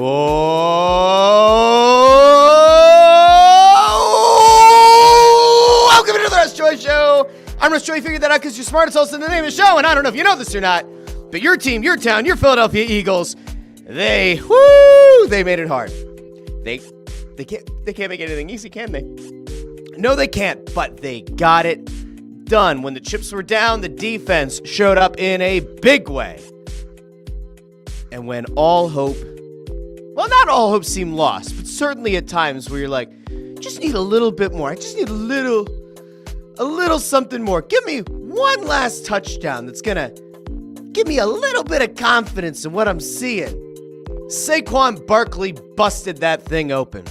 Oh! Welcome to the Russ Joy Show. I'm Russ Joy. Figured that out because you're smart. It's also the name of the show, and I don't know if you know this or not, but your team, your town, your Philadelphia Eagles, they made it hard. They can't make anything easy, can they? No, they can't, but they got it done. When the chips were down, the defense showed up in a big way. And when all hope, well, not all hope seemed lost, but certainly at times where you're like, just need a little bit more. I just need a little something more. Give me one last touchdown that's going to give me a little bit of confidence in what I'm seeing. Saquon Barkley busted that thing open.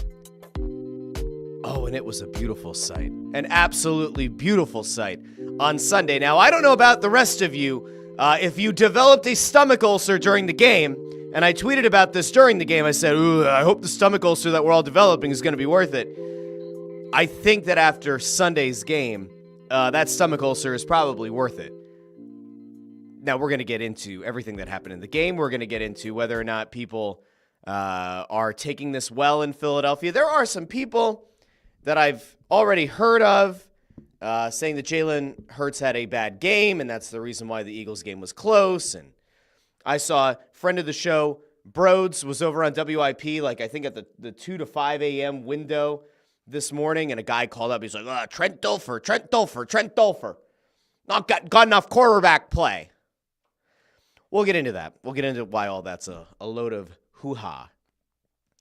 Oh, and it was a beautiful sight. An absolutely beautiful sight on Sunday. Now, I don't know about the rest of you. If you developed a stomach ulcer during the game, and I tweeted about this during the game, I said, ooh, I hope the stomach ulcer that we're all developing is going to be worth it. I think that after Sunday's game, that stomach ulcer is probably worth it. Now, we're going to get into everything that happened in the game. We're going to get into whether or not people are taking this well in Philadelphia. There are some people that I've already heard of saying that Jalen Hurts had a bad game, and that's the reason why the Eagles game was close. And I saw a friend of the show, Broads, was over on WIP, like I think at the 2 to 5 a.m. window this morning, and a guy called up. He's like, Trent Dilfer. Not got enough quarterback play. We'll get into that. We'll get into why all that's a load of hoo-ha.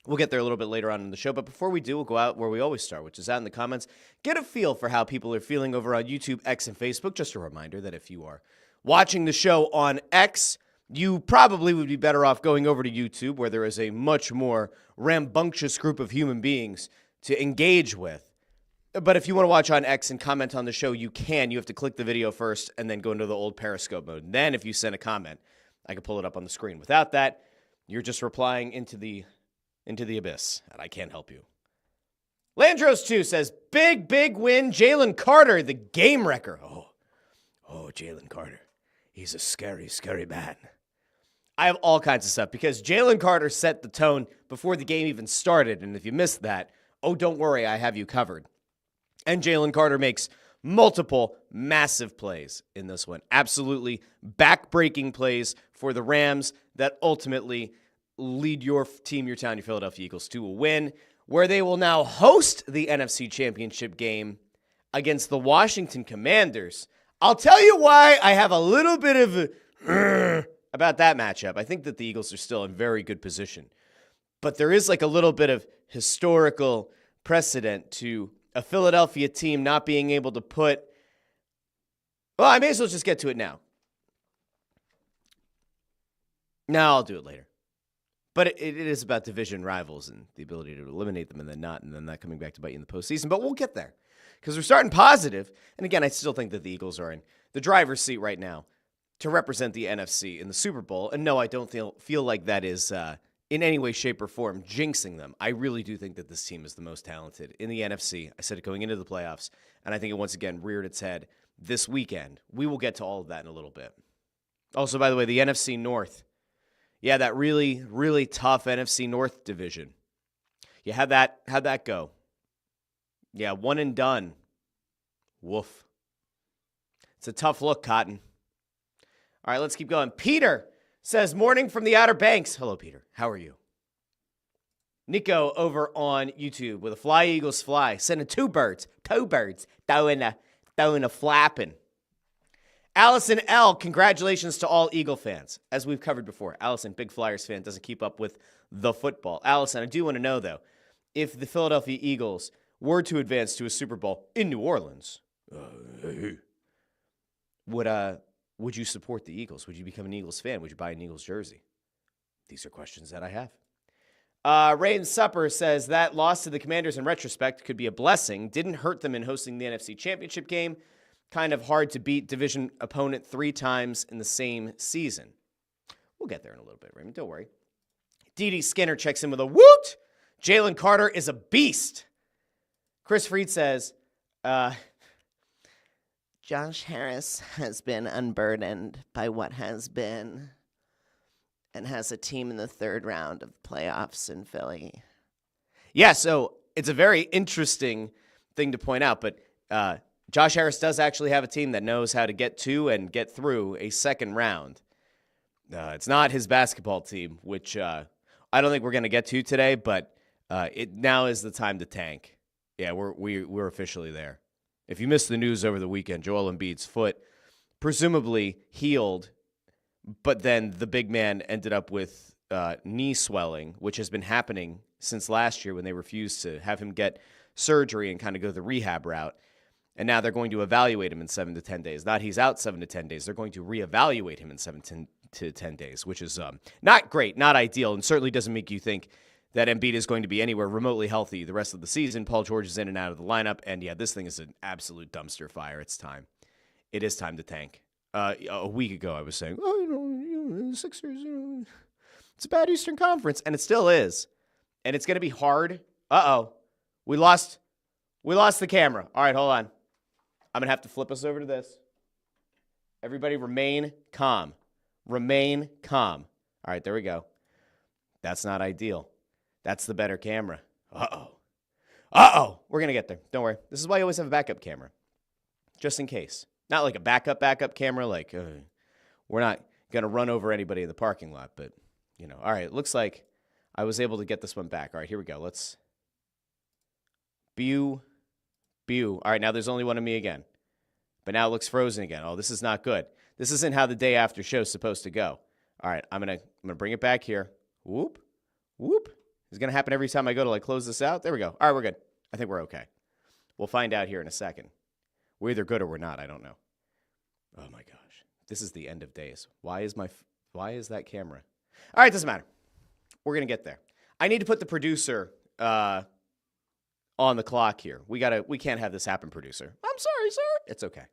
We'll get there a little bit later on in the show, but before we do, we'll go out where we always start, which is out in the comments. Get a feel for how people are feeling over on YouTube, X, and Facebook. Just a reminder that if you are watching the show on X, you probably would be better off going over to YouTube, where there is a much more rambunctious group of human beings to engage with. But if you want to watch on X and comment on the show, you can. You have to click the video first and then go into the old Periscope mode. And then if you send a comment, I can pull it up on the screen. Without that, you're just replying into the abyss, and I can't help you. Landros2 says, big win, Jalen Carter, the game wrecker. Oh, Jalen Carter. He's a scary man. I have all kinds of stuff because Jalen Carter set the tone before the game even started, and if you missed that, don't worry, I have you covered. And Jalen Carter makes multiple massive plays in this one. Absolutely back-breaking plays for the Rams that ultimately lead your team, your town, your Philadelphia Eagles to a win, where they will now host the NFC Championship game against the Washington Commanders. I'll tell you why I have a little bit of about that matchup. I think that the Eagles are still in very good position, but there is like a little bit of historical precedent to a Philadelphia team not being able to put, well, I may as well just get to it now. No, I'll do it later. But it is about division rivals and the ability to eliminate them and then not, and then that coming back to bite you in the postseason. But we'll get there because we're starting positive. And again, I still think that the Eagles are in the driver's seat right now to represent the NFC in the Super Bowl. And no, I don't feel like that is in any way, shape, or form jinxing them. I really do think that this team is the most talented in the NFC. I said it going into the playoffs, and I think it once again reared its head this weekend. We will get to all of that in a little bit. Also, by the way, the NFC North. Yeah, that really, really tough NFC North division. Yeah, how'd that go? Yeah, one and done. Woof. It's a tough look, Cotton. All right, let's keep going. Peter says, morning from the Outer Banks. Hello, Peter. How are you? Nico over on YouTube with a Fly Eagles Fly. Sending two birds, throwing a flapping. Allison L., congratulations to all Eagle fans. As we've covered before, Allison, big Flyers fan, doesn't keep up with the football. Allison, I do want to know, though, if the Philadelphia Eagles were to advance to a Super Bowl in New Orleans, would you support the Eagles? Would you become an Eagles fan? Would you buy an Eagles jersey? These are questions that I have. Rain Supper says that loss to the Commanders in retrospect could be a blessing. Didn't hurt them in hosting the NFC Championship game. Kind of hard to beat division opponent 3 times in the same season. We'll get there in a little bit, Raymond. Don't worry. D.D. Skinner checks in with a woot. Jalen Carter is a beast. Chris Freed says, Josh Harris has been unburdened by what has been and has a team in the third round of playoffs in Philly. Yeah, so it's a very interesting thing to point out, but Josh Harris does actually have a team that knows how to get to and get through a second round. It's not his basketball team, which I don't think we're going to get to today, but it now is the time to tank. Yeah, we're officially there. If you missed the news over the weekend, Joel Embiid's foot presumably healed, but then the big man ended up with knee swelling, which has been happening since last year when they refused to have him get surgery and kind of go the rehab route. And now they're going to evaluate him in 7 to 10 days. Not he's out 7 to 10 days. They're going to reevaluate him in 7 to 10 days, which is not great, not ideal, and certainly doesn't make you think that Embiid is going to be anywhere remotely healthy the rest of the season. Paul George is in and out of the lineup, and yeah, this thing is an absolute dumpster fire. It's time. It is time to tank. A week ago, I was saying, Sixers, it's a bad Eastern Conference, and it still is. And it's going to be hard. We lost the camera. All right, hold on. I'm going to have to flip us over to this. Everybody remain calm. Remain calm. All right, there we go. That's not ideal. That's the better camera. We're going to get there. Don't worry. This is why you always have a backup camera. Just in case. Not like a backup camera, like we're not going to run over anybody in the parking lot, but, All right, it looks like I was able to get this one back. All right, here we go. Let's All right, now there's only one of me again. But now it looks frozen again. Oh, this is not good. This isn't how the day after show is supposed to go. All right, I'm gonna bring it back here. Whoop. It's gonna happen every time I go to close this out. There we go. All right, we're good. I think we're okay. We'll find out here in a second. We're either good or we're not. I don't know. Oh my gosh, this is the end of days. Why is that camera? All right, doesn't matter. We're gonna get there. I need to put the producer on the clock here. We can't have this happen, producer. I'm sorry, sir. It's okay.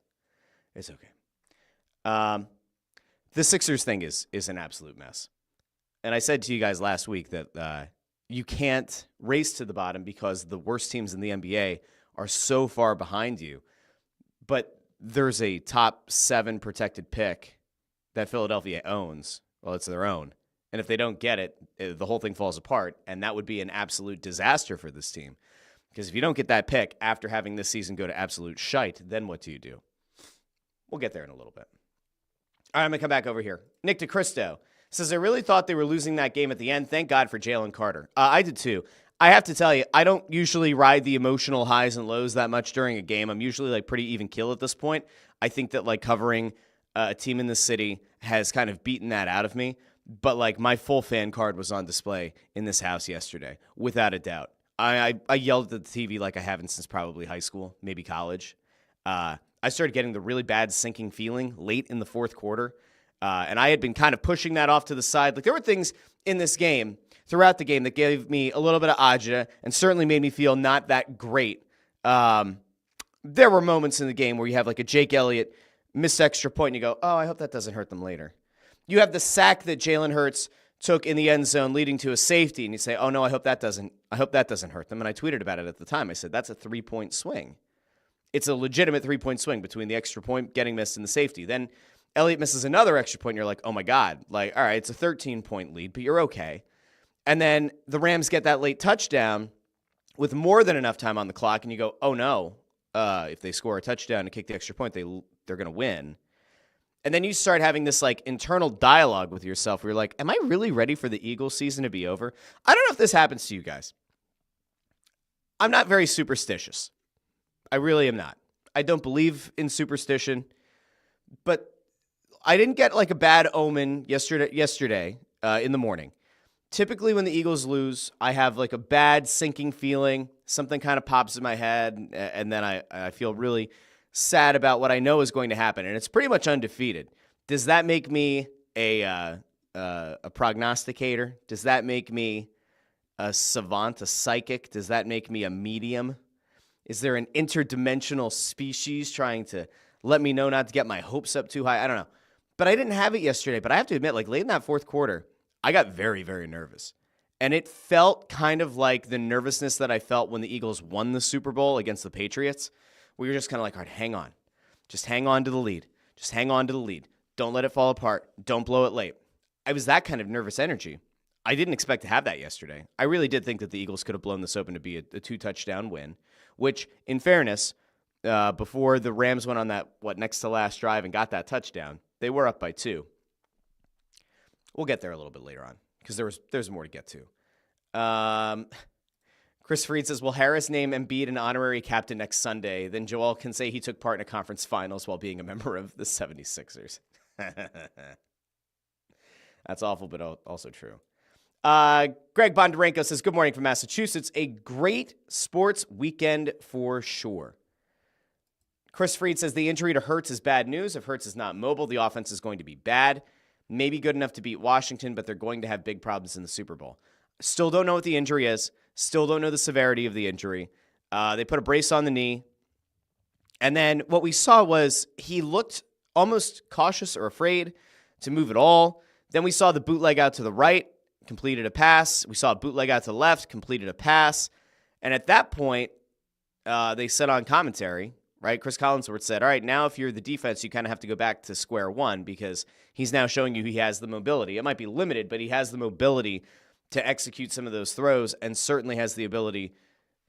The Sixers thing is an absolute mess. And I said to you guys last week that you can't race to the bottom because the worst teams in the NBA are so far behind you. But there's a top 7 protected pick that Philadelphia owns. Well, it's their own. And if they don't get it, the whole thing falls apart. And that would be an absolute disaster for this team. Because if you don't get that pick after having this season go to absolute shite, then what do? We'll get there in a little bit. All right, I'm going to come back over here. Nick DeCristo says, I really thought they were losing that game at the end. Thank God for Jalen Carter. I did too. I have to tell you, I don't usually ride the emotional highs and lows that much during a game. I'm usually pretty even kill at this point. I think that covering a team in the city has kind of beaten that out of me. But my full fan card was on display in this house yesterday, without a doubt. I yelled at the TV like I haven't since probably high school, maybe college. I started getting the really bad sinking feeling late in the fourth quarter, and I had been kind of pushing that off to the side. There were things in this game, throughout the game, that gave me a little bit of agita and certainly made me feel not that great. There were moments in the game where you have a Jake Elliott missed extra point, and you go, oh, I hope that doesn't hurt them later. You have the sack that Jalen Hurts took in the end zone leading to a safety, and you say, oh no, I hope that doesn't hurt them. And I tweeted about it at the time. I said, that's a 3-point swing. It's a legitimate 3-point swing between the extra point getting missed and the safety. Then Elliott misses another extra point, and you're like, oh my God. All right, it's a 13-point lead, but you're okay. And then the Rams get that late touchdown with more than enough time on the clock, and you go, oh no, if they score a touchdown and kick the extra point, they're going to win. And then you start having this internal dialogue with yourself where you're like, am I really ready for the Eagles season to be over? I don't know if this happens to you guys. I'm not very superstitious. I really am not. I don't believe in superstition, but I didn't get a bad omen yesterday in the morning. Typically when the Eagles lose, I have a bad sinking feeling. Something kind of pops in my head, and then I feel really sad about what I know is going to happen, and it's pretty much undefeated. Does that make me a prognosticator? Does that make me a savant, a psychic? Does that make me a medium? Is there an interdimensional species trying to let me know not to get my hopes up too high? I don't know. But I didn't have it yesterday, but I have to admit, late in that fourth quarter, I got very, very nervous. And it felt kind of like the nervousness that I felt when the Eagles won the Super Bowl against the Patriots. We were just kind of all right, hang on. Just hang on to the lead. Just hang on to the lead. Don't let it fall apart. Don't blow it late. I was that kind of nervous energy. I didn't expect to have that yesterday. I really did think that the Eagles could have blown this open to be a 2-touchdown win, which, in fairness, before the Rams went on that, next to last drive and got that touchdown, they were up by 2. We'll get there a little bit later on because there's more to get to. Chris Freed says, will Harris name Embiid an honorary captain next Sunday? Then Joel can say he took part in a conference finals while being a member of the 76ers. That's awful, but also true. Greg Bondarenko says, good morning from Massachusetts. A great sports weekend for sure. Chris Freed says the injury to Hurts is bad news. If Hurts is not mobile, the offense is going to be bad. Maybe good enough to beat Washington, but they're going to have big problems in the Super Bowl. Still don't know what the injury is. Still don't know the severity of the injury. They put a brace on the knee. And then what we saw was he looked almost cautious or afraid to move at all. Then we saw the bootleg out to the right, completed a pass. We saw a bootleg out to the left, completed a pass. And at that point, they said on commentary, right, Chris Collinsworth said, all right, now if you're the defense, you kind of have to go back to square one because he's now showing you he has the mobility. It might be limited, but he has the mobility to execute some of those throws and certainly has the ability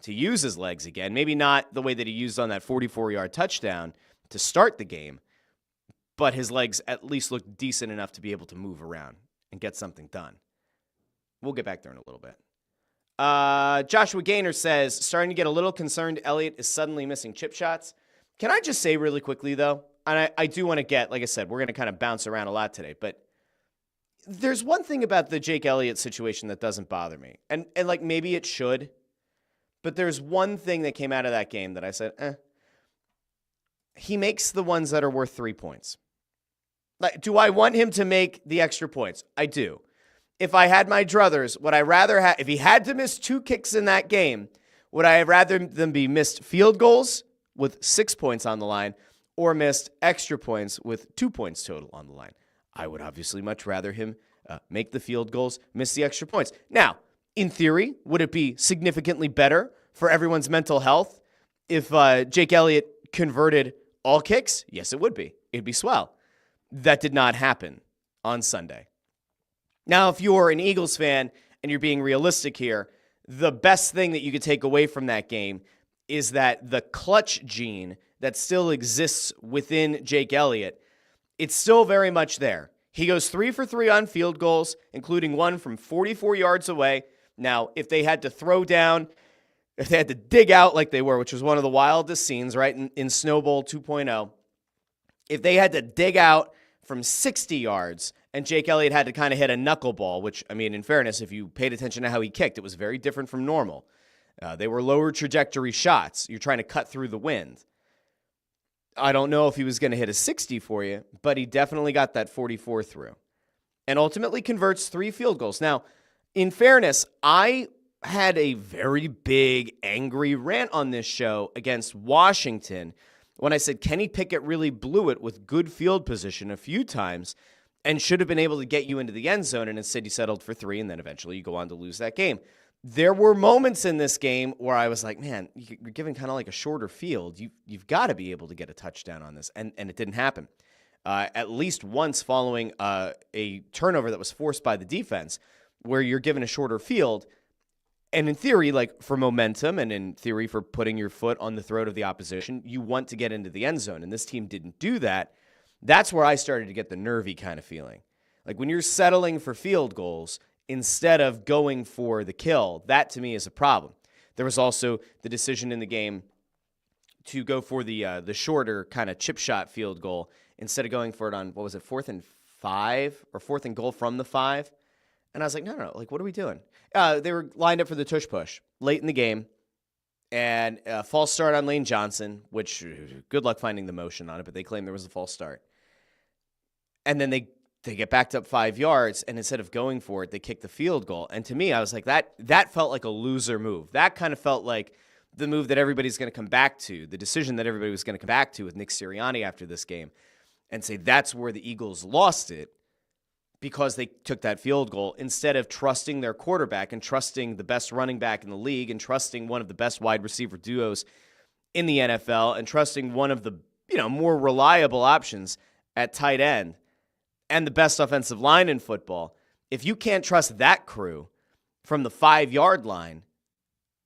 to use his legs again. Maybe not the way that he used on that 44-yard touchdown to start the game, but his legs at least look decent enough to be able to move around and get something done. We'll get back there in a little bit. Joshua Gaynor says, starting to get a little concerned Elliott is suddenly missing chip shots. Can I just say really quickly, though, and I do want to get, like I said, we're going to kind of bounce around a lot today, but there's one thing about the Jake Elliott situation that doesn't bother me. And like maybe it should, but there's one thing that came out of that game that I said, he makes the ones that are worth 3 points. Like, do I want him to make the extra points? I do. If I had my druthers, would I rather have, if he had to miss 2 kicks in that game, would I rather them be missed field goals with 6 points on the line or missed extra points with 2 points total on the line? I would obviously much rather him make the field goals, miss the extra points. Now, in theory, would it be significantly better for everyone's mental health if Jake Elliott converted all kicks? Yes, it would be. It'd be swell. That did not happen on Sunday. Now, if you're an Eagles fan and you're being realistic here, the best thing that you could take away from that game is that the clutch gene that still exists within Jake Elliott, it's still very much there. He goes 3 for 3 on field goals, including one from 44 yards away. Now, if they had to throw down, if they had to dig out like they were, which was one of the wildest scenes, right, in Snowball 2.0, if they had to dig out from 60 yards and Jake Elliott had to kind of hit a knuckleball, which, I mean, in fairness, if you paid attention to how he kicked, it was very different from normal. They were lower trajectory shots. You're trying to cut through the wind. I don't know if he was going to hit a 60 for you, but he definitely got that 44 through and ultimately converts 3 field goals. Now, in fairness, I had a very big, angry rant on this show against Washington when I said Kenny Pickett really blew it with good field position a few times and should have been able to get you into the end zone, and instead he settled for 3, and then eventually you go on to lose that game. There were moments in this game where I was like, man, you're giving kind of like a shorter field. You've got to be able to get a touchdown on this, and it didn't happen. At least once following a turnover that was forced by the defense where you're given a shorter field, and in theory, like for momentum and in theory for putting your foot on the throat of the opposition, you want to get into the end zone, and this team didn't do that. That's where I started to get the nervy kind of feeling. Like when you're settling for field goals instead of going for the kill, that to me is a problem. There was also the decision in the game to go for the shorter kind of chip shot field goal instead of going for it on, 4th and 5 or 4th and goal from the 5. And I was like, no, like, what are we doing? They were lined up for the tush push late in the game, and a false start on Lane Johnson, which good luck finding the motion on it, but they claim there was a false start. And then they get backed up 5 yards, and instead of going for it, they kick the field goal. And to me, I was like, that felt like a loser move. That kind of felt like the move that everybody's going to come back to, the decision that everybody was going to come back to with Nick Sirianni after this game, and say that's where the Eagles lost it because they took that field goal instead of trusting their quarterback and trusting the best running back in the league and trusting one of the best wide receiver duos in the NFL and trusting one of the more reliable options at tight end. and the best offensive line in football, if you can't trust that crew from the 5-yard line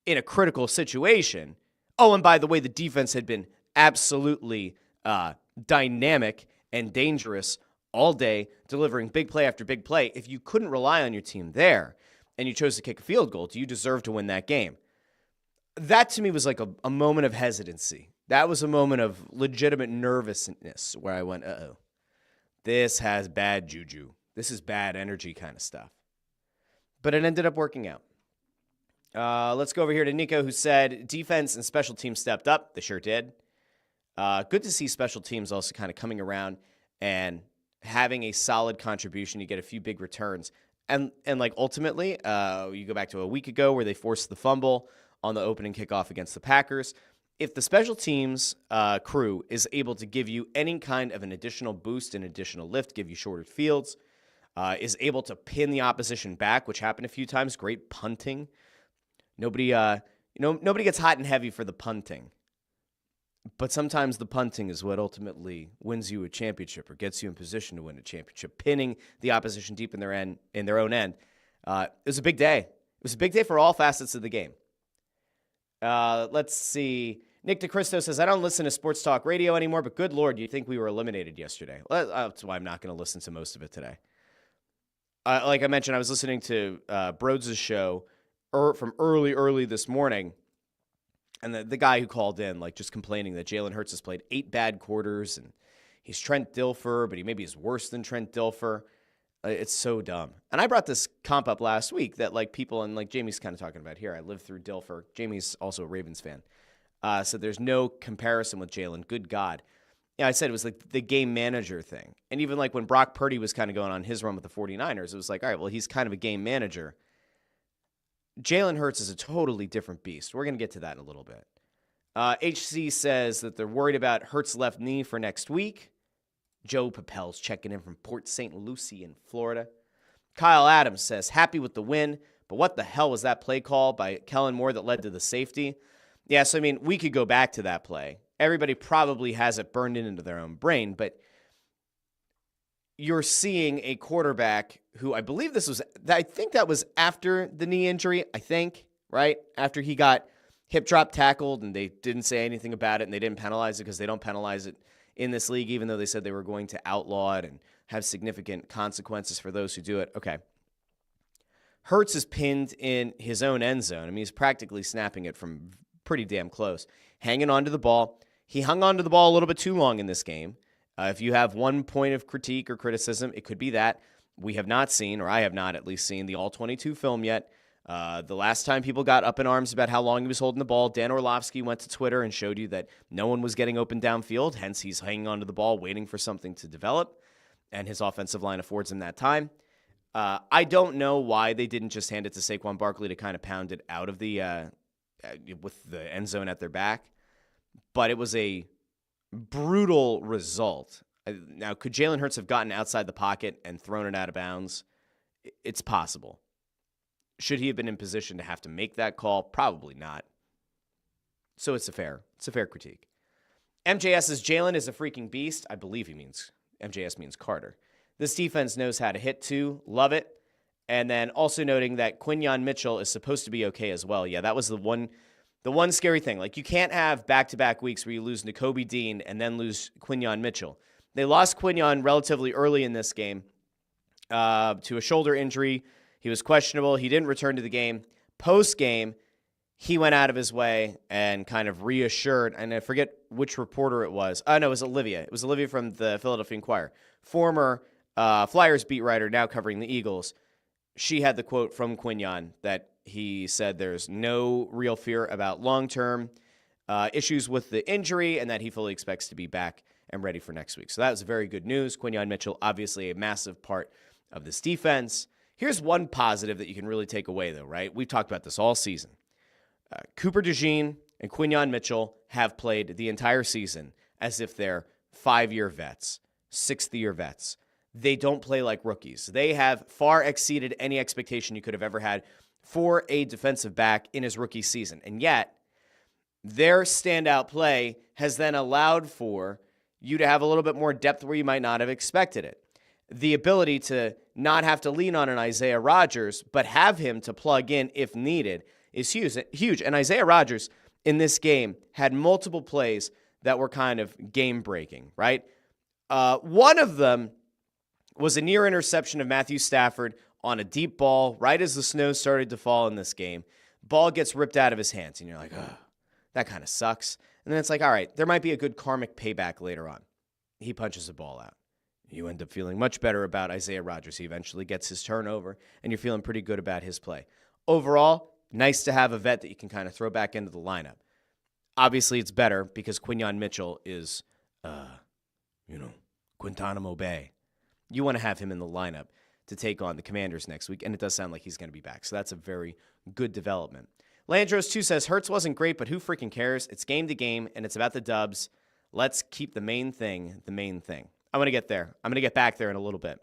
in a critical situation, oh, and by the way, the defense had been absolutely dynamic and dangerous all day, delivering big play after big play. If you couldn't rely on your team there and you chose to kick a field goal, do you deserve to win that game? That to me was like a moment of hesitancy. That was a moment of legitimate nervousness where I went, uh-oh, this has bad juju. This is bad energy kind of stuff. But it ended up working out. Let's go over here to Nico, who said defense and special teams stepped up. They sure did. Good to see special teams also kind of coming around and having a solid contribution. You get a few big returns. And like ultimately, you go back to a week ago where they forced the fumble on the opening kickoff against the Packers. If the special teams crew is able to give you any kind of an additional boost, an additional lift, give you shorter fields, is able to pin the opposition back, which happened a few times, great punting. Nobody gets hot and heavy for the punting. But sometimes the punting is what ultimately wins you a championship or gets you in position to win a championship. Pinning the opposition deep in their own end. It was a big day. It was a big day for all facets of the game. Let's see. Nick DeCristo says, I don't listen to sports talk radio anymore, but good Lord, you think we were eliminated yesterday? Well, that's why I'm not going to listen to most of it today. Like I mentioned, I was listening to Broads' show from early this morning. And the guy who called in, like, just complaining that Jalen Hurts has played 8 bad quarters and he's Trent Dilfer, but he maybe is worse than Trent Dilfer. It's so dumb. And I brought this comp up last week that, like, people, and like Jamie's kind of talking about here, I lived through Dilfer. Jamie's also a Ravens fan. So there's no comparison with Jalen. Good God. Yeah, I said it was like the game manager thing. And even like when Brock Purdy was kind of going on his run with the 49ers, it was like, all right, well, he's kind of a game manager. Jalen Hurts is a totally different beast. We're going to get to that in a little bit. HC says that they're worried about Hurts' left knee for next week. Joe Papel's checking in from Port St. Lucie in Florida. Kyle Adams says, happy with the win, but what the hell was that play call by Kellen Moore that led to the safety? Yeah, so I mean, we could go back to that play. Everybody probably has it burned into their own brain, but you're seeing a quarterback who I think that was after the knee injury, right? After he got hip drop tackled and they didn't say anything about it and they didn't penalize it because they don't penalize it in this league, even though they said they were going to outlaw it and have significant consequences for those who do it. Okay. Hurts is pinned in his own end zone. I mean, he's practically snapping it from pretty damn close, hanging onto the ball. He hung onto the ball a little bit too long in this game. If you have one point of critique or criticism, it could be that. We have not seen, or I have not at least seen, the All-22 film yet. The last time people got up in arms about how long he was holding the ball, Dan Orlovsky went to Twitter and showed you that no one was getting open downfield, hence he's hanging onto the ball, waiting for something to develop, and his offensive line affords him that time. I don't know why they didn't just hand it to Saquon Barkley to kind of pound it out of the with the end zone at their back, but it was a brutal result. Now, could Jalen Hurts have gotten outside the pocket and thrown it out of bounds? It's possible. Should he have been in position to have to make that call? Probably not. So it's a fair critique. MJS says Jalen is a freaking beast. I believe MJS means Carter. This defense knows how to hit too. Love it. And then also noting that Quinyon Mitchell is supposed to be okay as well. Yeah, that was the one scary thing. Like, you can't have back-to-back weeks where you lose Nakobe Dean and then lose Quinyon Mitchell. They lost Quinyon relatively early in this game to a shoulder injury. He was questionable. He didn't return to the game. Post-game, he went out of his way and kind of reassured, and I forget which reporter it was. No, it was Olivia. It was Olivia from the Philadelphia Inquirer, former Flyers beat writer, now covering the Eagles. She had the quote from Quinyon that he said there's no real fear about long-term issues with the injury and that he fully expects to be back and ready for next week. So that was very good news. Quinyon Mitchell, obviously a massive part of this defense. Here's one positive that you can really take away, though, right? We've talked about this all season. Cooper DeJean and Quinyon Mitchell have played the entire season as if they're 5-year vets, 6th-year vets. They don't play like rookies. They have far exceeded any expectation you could have ever had for a defensive back in his rookie season. And yet, their standout play has then allowed for you to have a little bit more depth where you might not have expected it. the ability to not have to lean on an Isaiah Rodgers, but have him to plug in if needed is huge. And Isaiah Rodgers in this game had multiple plays that were kind of game-breaking, right? One of them was a near interception of Matthew Stafford on a deep ball right as the snow started to fall in this game. Ball gets ripped out of his hands, and you're like, oh, that kind of sucks. And then it's like, all right, there might be a good karmic payback later on. He punches the ball out. You end up feeling much better about Isaiah Rodgers. He eventually gets his turnover, and you're feeling pretty good about his play. Overall, nice to have a vet that you can kind of throw back into the lineup. Obviously, it's better because Quinyon Mitchell is, Guantanamo Bay. You want to have him in the lineup to take on the Commanders next week, and it does sound like he's going to be back. So that's a very good development. Landros, too, says, Hurts wasn't great, but who freaking cares? It's game to game, and it's about the dubs. Let's keep the main thing the main thing. I'm going to get there. I'm going to get back there in a little bit.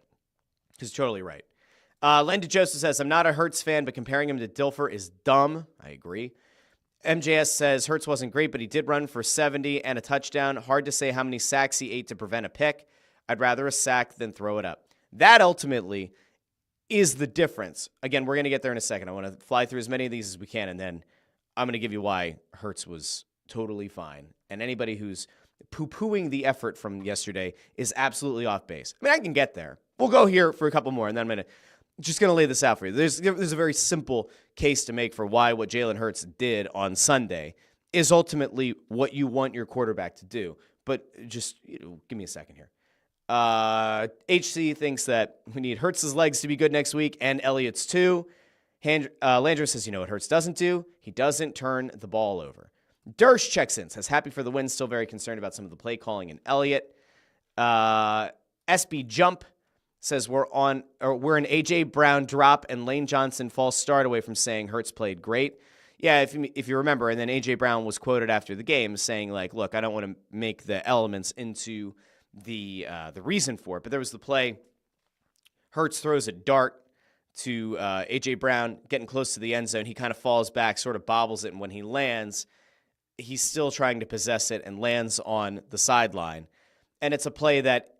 He's totally right. Linda Joseph says, I'm not a Hurts fan, but comparing him to Dilfer is dumb. I agree. MJS says, Hurts wasn't great, but he did run for 70 and a touchdown. Hard to say how many sacks he ate to prevent a pick. I'd rather a sack than throw it up. That ultimately is the difference. Again, we're going to get there in a second. I want to fly through as many of these as we can, and then I'm going to give you why Hurts was totally fine. And anybody who's poo-pooing the effort from yesterday is absolutely off base. I mean, I can get there. We'll go here for a couple more, and then I'm just going to lay this out for you. There's a very simple case to make for why what Jalen Hurts did on Sunday is ultimately what you want your quarterback to do. But just give me a second here. HC thinks that we need Hurts' legs to be good next week, and Elliott's too. Landry says, you know what Hurts doesn't do? He doesn't turn the ball over. Dersh checks in, says, happy for the win, still very concerned about some of the play calling in Elliott. SB Jump says we're an A.J. Brown drop and Lane Johnson false start away from saying Hurts played great. Yeah, if you remember, and then A.J. Brown was quoted after the game saying, like, look, I don't want to make the elements into the reason for it, but there was the play. Hurts throws a dart to A.J. Brown, getting close to the end zone. He kind of falls back, sort of bobbles it, and when he lands, he's still trying to possess it and lands on the sideline. And it's a play that,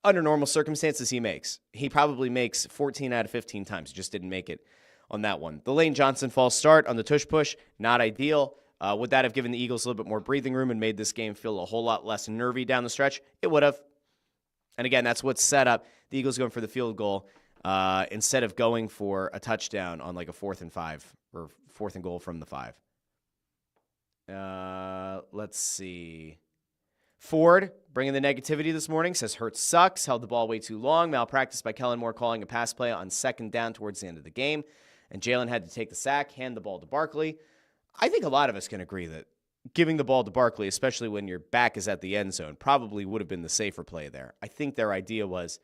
under normal circumstances, he makes. He probably makes 14 out of 15 times. He just didn't make it on that one. The Lane Johnson false start on the tush push, not ideal. Would that have given the Eagles a little bit more breathing room and made this game feel a whole lot less nervy down the stretch? It would have. And again, that's what's set up. The Eagles going for the field goal instead of going for a touchdown on like a 4th and 5 or 4th and goal from the 5. Let's see. Ford, bringing the negativity this morning, says Hurts sucks, held the ball way too long, malpractice by Kellen Moore calling a pass play on 2nd down towards the end of the game, and Jalen had to take the sack, hand the ball to Barkley. I think a lot of us can agree that giving the ball to Barkley, especially when your back is at the end zone, probably would have been the safer play there. I think their idea was,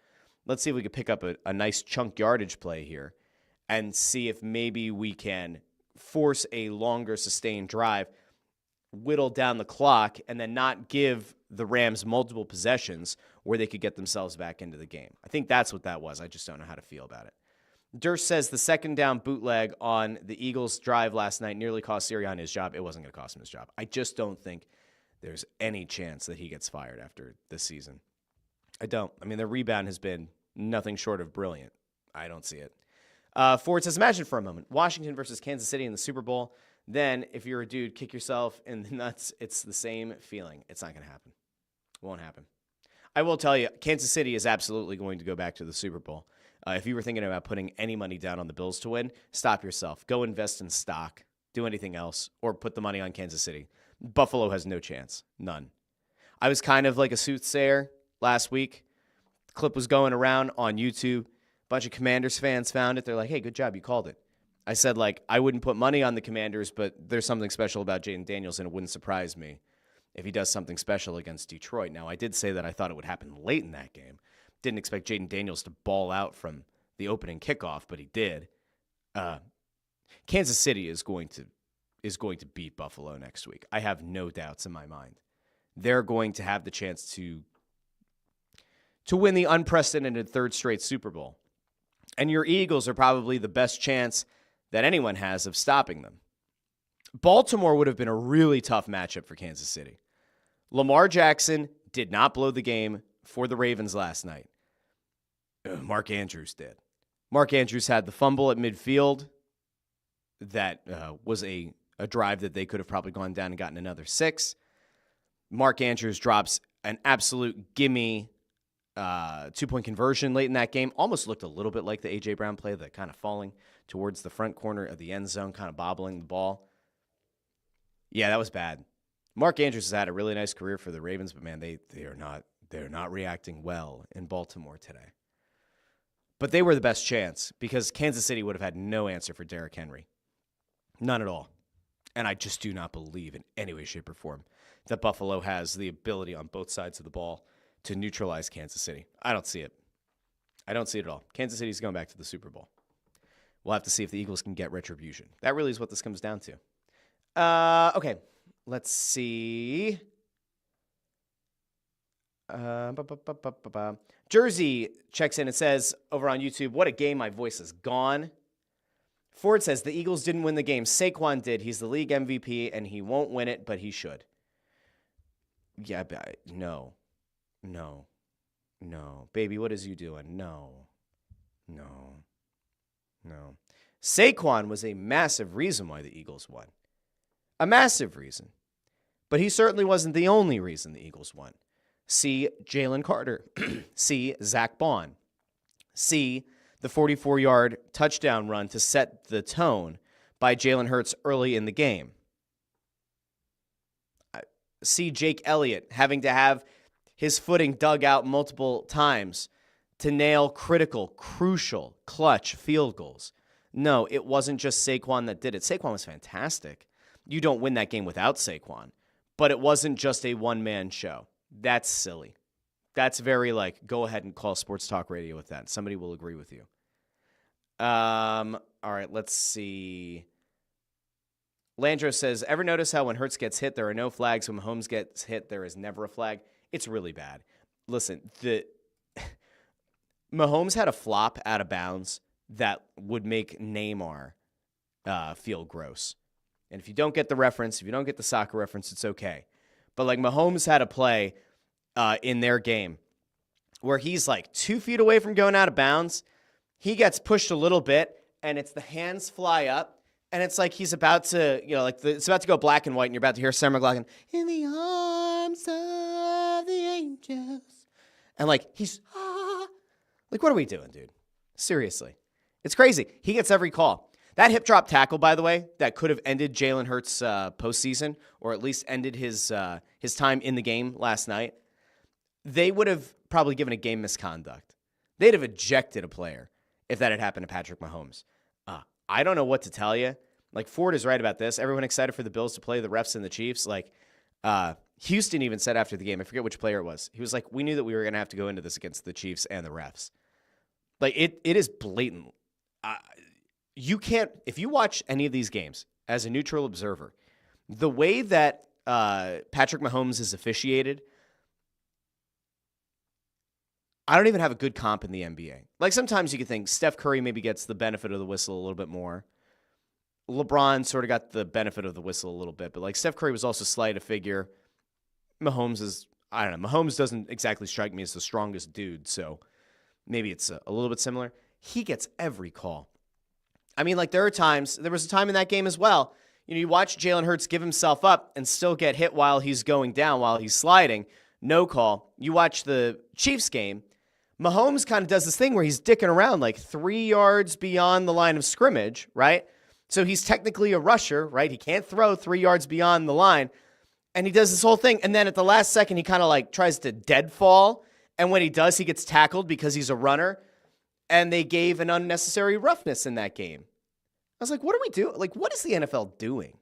let's see if we could pick up a nice chunk yardage play here and see if maybe we can force a longer sustained drive, whittle down the clock, and then not give the Rams multiple possessions where they could get themselves back into the game. I think that's what that was. I just don't know how to feel about it. Durst says the 2nd down bootleg on the Eagles' drive last night nearly cost Sirianni his job. It wasn't going to cost him his job. I just don't think there's any chance that he gets fired after this season. I don't. I mean, their rebound has been nothing short of brilliant. I don't see it. Ford says, imagine for a moment, Washington versus Kansas City in the Super Bowl. Then, if you're a dude, kick yourself in the nuts. It's the same feeling. It's not going to happen. It won't happen. I will tell you, Kansas City is absolutely going to go back to the Super Bowl. If you were thinking about putting any money down on the Bills to win, stop yourself. Go invest in stock. Do anything else. Or put the money on Kansas City. Buffalo has no chance. None. I was kind of like a soothsayer last week. The clip was going around on YouTube. A bunch of Commanders fans found it. They're like, hey, good job. You called it. I said, like, I wouldn't put money on the Commanders, but there's something special about Jaden Daniels, and it wouldn't surprise me if he does something special against Detroit. Now, I did say that I thought it would happen late in that game. Didn't expect Jaden Daniels to ball out from the opening kickoff, but he did. Kansas City is going to beat Buffalo next week. I have no doubts in my mind. They're going to have the chance to win the unprecedented 3rd straight Super Bowl. And your Eagles are probably the best chance that anyone has of stopping them. Baltimore would have been a really tough matchup for Kansas City. Lamar Jackson did not blow the game for the Ravens last night. Mark Andrews did. Mark Andrews had the fumble at midfield. That was a drive that they could have probably gone down and gotten another 6. Mark Andrews drops an absolute gimme 2-point conversion late in that game. Almost looked a little bit like the A.J. Brown play, that kind of falling towards the front corner of the end zone, kind of bobbling the ball. Yeah, that was bad. Mark Andrews has had a really nice career for the Ravens, but man, they're not reacting well in Baltimore today. But they were the best chance because Kansas City would have had no answer for Derrick Henry. None at all. And I just do not believe in any way, shape, or form that Buffalo has the ability on both sides of the ball to neutralize Kansas City. I don't see it. I don't see it at all. Kansas City's going back to the Super Bowl. We'll have to see if the Eagles can get retribution. That really is what this comes down to. Okay, let's see. Jersey checks in and says over on YouTube, what a game, my voice is gone. Ford says the Eagles didn't win the game. Saquon did. He's the league MVP, and he won't win it, but he should. Yeah, no. Baby, what is you doing? No. Saquon was a massive reason why the Eagles won. A massive reason. But he certainly wasn't the only reason the Eagles won. See Jalen Carter. See Zack Baun. See the 44-yard touchdown run to set the tone by Jalen Hurts early in the game. See Jake Elliott having to have his footing dug out multiple times to nail critical, crucial, clutch field goals. No, it wasn't just Saquon that did it. Saquon was fantastic. You don't win that game without Saquon. But it wasn't just a one-man show. That's silly. That's very go ahead and call sports talk radio with that. Somebody will agree with you. All right, let's see. Landro says, ever notice how when Hurts gets hit, there are no flags? When Mahomes gets hit, there is never a flag. It's really bad. Listen, Mahomes had a flop out of bounds that would make Neymar feel gross. And if you don't get the reference, if you don't get the soccer reference, it's okay. But Mahomes had a play in their game where he's 2 feet away from going out of bounds. He gets pushed a little bit, and it's the hands fly up, and it's he's about to, it's about to go black and white, and you're about to hear Sarah McLachlan, in the arms of the angels. And he's, what are we doing, dude? Seriously. It's crazy. He gets every call. That hip drop tackle, by the way, that could have ended Jalen Hurts' postseason, or at least ended his time in the game last night. They would have probably given a game misconduct. They'd have ejected a player if that had happened to Patrick Mahomes. I don't know what to tell you. Ford is right about this. Everyone excited for the Bills to play the refs and the Chiefs. Houston even said after the game, I forget which player it was. He was we knew that we were going to have to go into this against the Chiefs and the refs. It is blatant. You can't, if you watch any of these games as a neutral observer, the way that Patrick Mahomes is officiated, I don't even have a good comp in the NBA. Sometimes you could think Steph Curry maybe gets the benefit of the whistle a little bit more. LeBron sort of got the benefit of the whistle a little bit, but Steph Curry was also slight a figure. Mahomes is, I don't know, Mahomes doesn't exactly strike me as the strongest dude, so maybe it's a little bit similar. He gets every call. I mean, there are times, there was a time in that game as well, you watch Jalen Hurts give himself up and still get hit while he's going down, while he's sliding. No call. You watch the Chiefs game, Mahomes kind of does this thing where he's dicking around 3 yards beyond the line of scrimmage, right? So he's technically a rusher, right? He can't throw 3 yards beyond the line. And he does this whole thing. And then at the last second, he kind of tries to deadfall. And when he does, he gets tackled because he's a runner. And they gave an unnecessary roughness in that game. I was what are we doing? What is the NFL doing?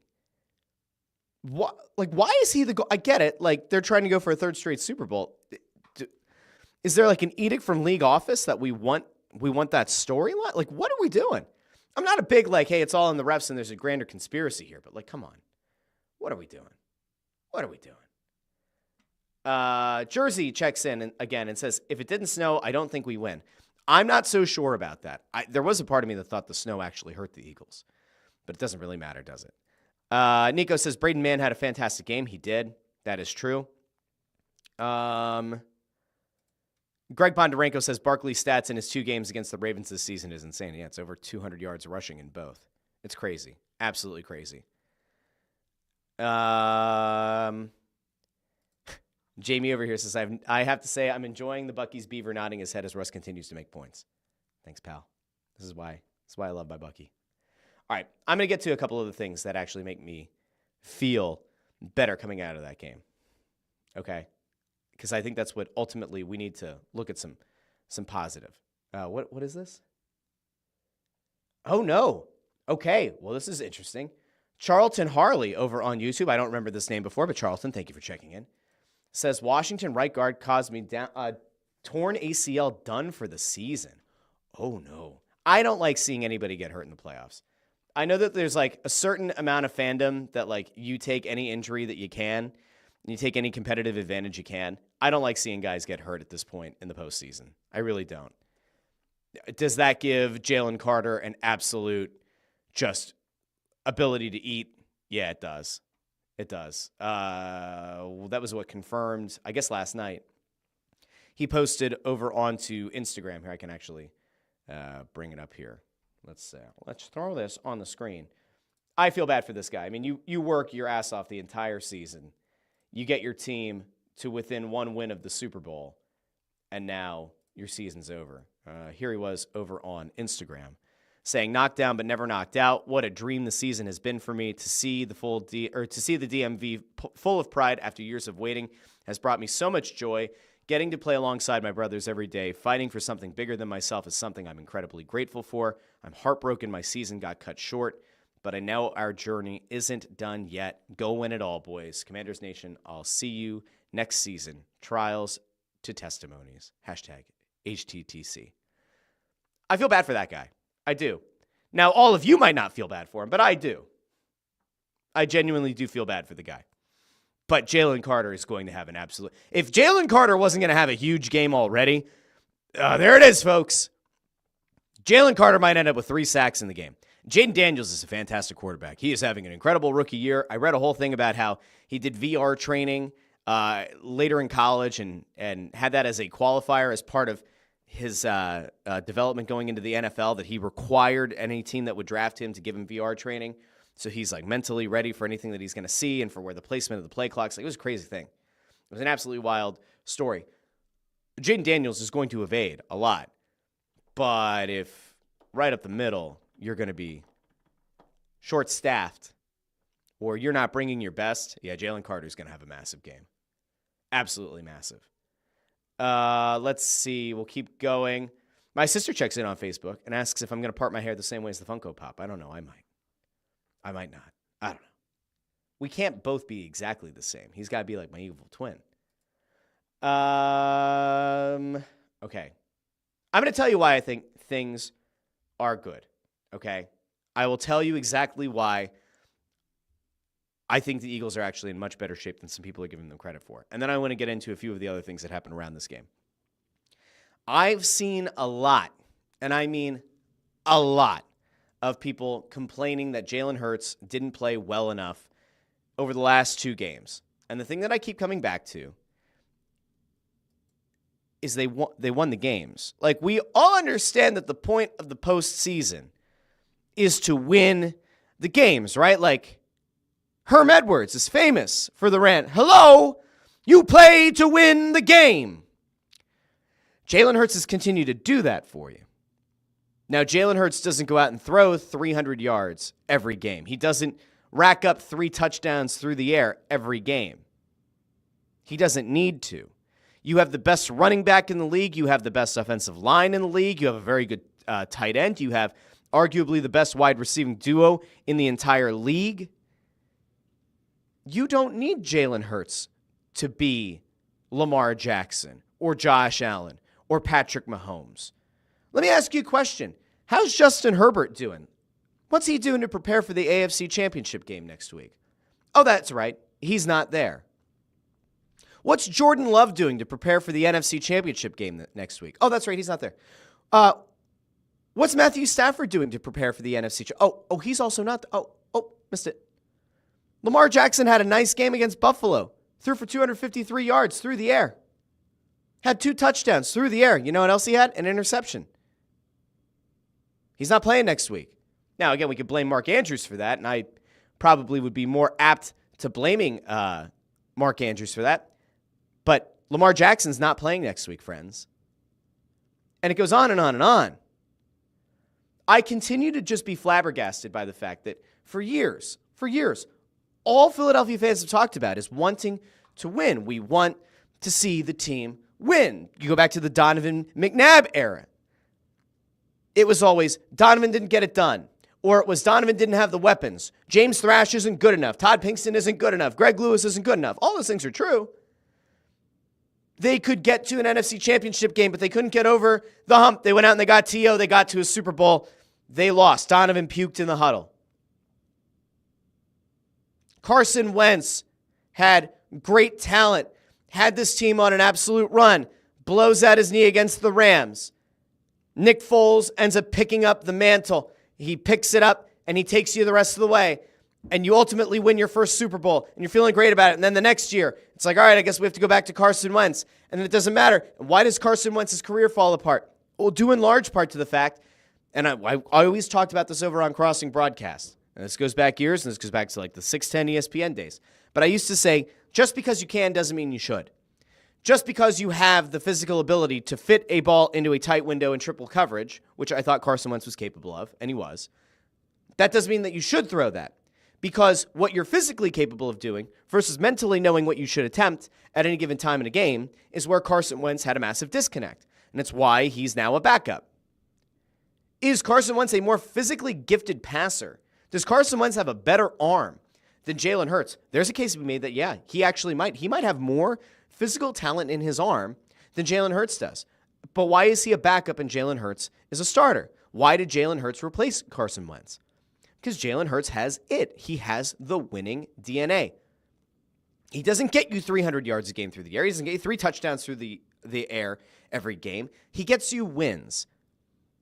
What, why is he the goal? I get it. They're trying to go for a third straight Super Bowl. Is there an edict from league office that we want that storyline? What are we doing? I'm not a big hey, it's all in the refs and there's a grander conspiracy here, but come on. What are we doing? What are we doing? Jersey checks in again and says, if it didn't snow, I don't think we win. I'm not so sure about that. There was a part of me that thought the snow actually hurt the Eagles, but it doesn't really matter, does it? Nico says, Braden Mann had a fantastic game. He did. That is true. Greg Bondarenko says Barkley's stats in his 2 games against the Ravens this season is insane. Yeah, it's over 200 yards rushing in both. It's crazy. Absolutely crazy. Jamie over here says, I have to say I'm enjoying the Bucky's beaver nodding his head as Russ continues to make points. Thanks, pal. This is why I love my Bucky. All right, I'm going to get to a couple of the things that actually make me feel better coming out of that game. Okay? Because I think that's what ultimately we need to look at some positive. What is this? Oh, no. Okay, well, this is interesting. Charlton Harley over on YouTube. I don't remember this name before, but Charlton, thank you for checking in. Says Washington right guard Cosmi down, torn ACL done for the season. Oh, no. I don't like seeing anybody get hurt in the playoffs. I know that there's like a certain amount of fandom that like you take any injury that you can, and you take any competitive advantage you can. I don't like seeing guys get hurt at this point in the postseason. I really don't. Does that give Jalen Carter an absolute just ability to eat? Yeah, it does. It does. That was what confirmed, I guess, last night. He posted over onto Instagram. Here, I can actually bring it up here. Let's throw this on the screen. I feel bad for this guy. I mean, you work your ass off the entire season. You get your team to within 1 win of the Super Bowl, and now your season's over. Here he was over on Instagram saying, "Knocked down but never knocked out. What a dream the season has been for me. To see the DMV full of pride after years of waiting has brought me so much joy. Getting to play alongside my brothers every day, fighting for something bigger than myself is something I'm incredibly grateful for. I'm heartbroken my season got cut short, but I know our journey isn't done yet. Go win it all, boys. Commanders Nation, I'll see you next season. Trials to testimonies. Hashtag HTTC." I feel bad for that guy. I do. Now, all of you might not feel bad for him, but I do. I genuinely do feel bad for the guy. But Jalen Carter is going to have an absolute... If Jalen Carter wasn't going to have a huge game already, there it is, folks. Jalen Carter might end up with 3 sacks in the game. Jaden Daniels is a fantastic quarterback. He is having an incredible rookie year. I read a whole thing about how he did VR training later in college and had that as a qualifier as part of his development going into the NFL, that he required any team that would draft him to give him VR training. So he's like mentally ready for anything that he's going to see and for where the placement of the play clock's. Like, it was a crazy thing. It was an absolutely wild story. Jaden Daniels is going to evade a lot. But if right up the middle, you're going to be short-staffed or you're not bringing your best, yeah, Jalen Carter's going to have a massive game. Absolutely massive. Let's see. We'll keep going. My sister checks in on Facebook and asks if I'm going to part my hair the same way as the Funko Pop. I don't know. I might not. I don't know. We can't both be exactly the same. He's got to be like my evil twin. Okay. I'm going to tell you why I think things are good. Okay? I will tell you exactly why I think the Eagles are actually in much better shape than some people are giving them credit for. And then I want to get into a few of the other things that happened around this game. I've seen a lot, and I mean a lot, of people complaining that Jalen Hurts didn't play well enough over the last 2 games. And the thing that I keep coming back to is they won the games. Like, we all understand that the point of the postseason is to win the games, right? Like, Herm Edwards is famous for the rant, "Hello, you play to win the game." Jalen Hurts has continued to do that for you. Now, Jalen Hurts doesn't go out and throw 300 yards every game. He doesn't rack up 3 touchdowns through the air every game. He doesn't need to. You have the best running back in the league. You have the best offensive line in the league. You have a very good tight end. You have arguably the best wide receiving duo in the entire league. You don't need Jalen Hurts to be Lamar Jackson or Josh Allen or Patrick Mahomes. Let me ask you a question. How's Justin Herbert doing? What's he doing to prepare for the AFC Championship game next week? Oh, that's right. He's not there. What's Jordan Love doing to prepare for the NFC Championship game next week? Oh, that's right. He's not there. What's Matthew Stafford doing to prepare for the NFC? Oh, he's also not. Missed it. Lamar Jackson had a nice game against Buffalo. Threw for 253 yards through the air. Had 2 touchdowns through the air. You know what else he had? An interception. He's not playing next week. Now, again, we could blame Mark Andrews for that, and I probably would be more apt to blaming Mark Andrews for that. But Lamar Jackson's not playing next week, friends. And it goes on and on and on. I continue to just be flabbergasted by the fact that for years, all Philadelphia fans have talked about is wanting to win. We want to see the team win. You go back to the Donovan McNabb era. It was always Donovan didn't get it done. Or it was Donovan didn't have the weapons. James Thrash isn't good enough. Todd Pinkston isn't good enough. Greg Lewis isn't good enough. All those things are true. They could get to an NFC championship game, but they couldn't get over the hump. They went out and they got T.O. They got to a Super Bowl. They lost. Donovan puked in the huddle. Carson Wentz had great talent, had this team on an absolute run, blows out his knee against the Rams. Nick Foles ends up picking up the mantle. He picks it up, and he takes you the rest of the way. And you ultimately win your first Super Bowl, and you're feeling great about it. And then the next year, it's like, all right, I guess we have to go back to Carson Wentz. And then it doesn't matter. Why does Carson Wentz's career fall apart? Well, due in large part to the fact, and I always talked about this over on Crossing Broadcast, and this goes back years, and this goes back to like the 610 ESPN days. But I used to say, just because you can doesn't mean you should. Just because you have the physical ability to fit a ball into a tight window in triple coverage, which I thought Carson Wentz was capable of, and he was, that doesn't mean that you should throw that. Because what you're physically capable of doing versus mentally knowing what you should attempt at any given time in a game is where Carson Wentz had a massive disconnect. And it's why he's now a backup. Is Carson Wentz a more physically gifted passer? Does Carson Wentz have a better arm than Jalen Hurts? There's a case to be made that, yeah, he actually might. He might have more physical talent in his arm than Jalen Hurts does. But why is he a backup and Jalen Hurts is a starter? Why did Jalen Hurts replace Carson Wentz? Because Jalen Hurts has it. He has the winning DNA. He doesn't get you 300 yards a game through the air. He doesn't get you 3 touchdowns through the air every game. He gets you wins.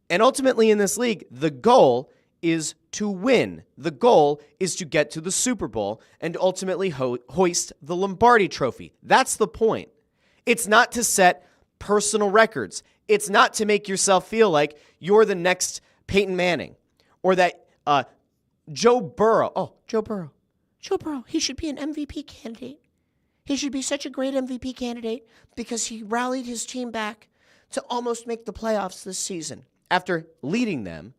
And ultimately in this league, the goal is to win. The goal is to get to the Super Bowl and ultimately hoist the Lombardi Trophy. That's the point. It's not to set personal records. It's not to make yourself feel like you're the next Peyton Manning or that Joe Burrow, he should be an MVP candidate. He should be such a great MVP candidate because he rallied his team back to almost make the playoffs this season after leading them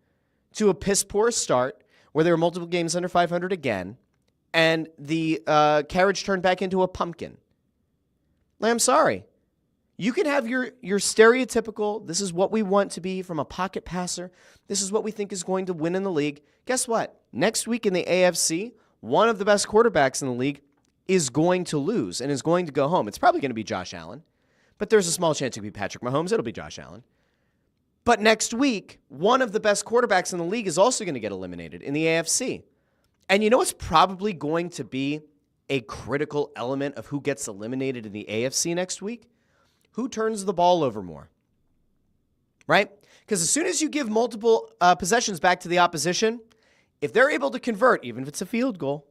to a piss-poor start where there were multiple games under 500 again, and the carriage turned back into a pumpkin. Like, I'm sorry. You can have your stereotypical, this is what we want to be from a pocket passer. This is what we think is going to win in the league. Guess what? Next week in the AFC, one of the best quarterbacks in the league is going to lose and is going to go home. It's probably going to be Josh Allen, but there's a small chance it could be Patrick Mahomes. It'll be Josh Allen. But next week, one of the best quarterbacks in the league is also going to get eliminated in the AFC. And you know what's probably going to be a critical element of who gets eliminated in the AFC next week? Who turns the ball over more? Right? Because as soon as you give multiple possessions back to the opposition, if they're able to convert, even if it's a field goal,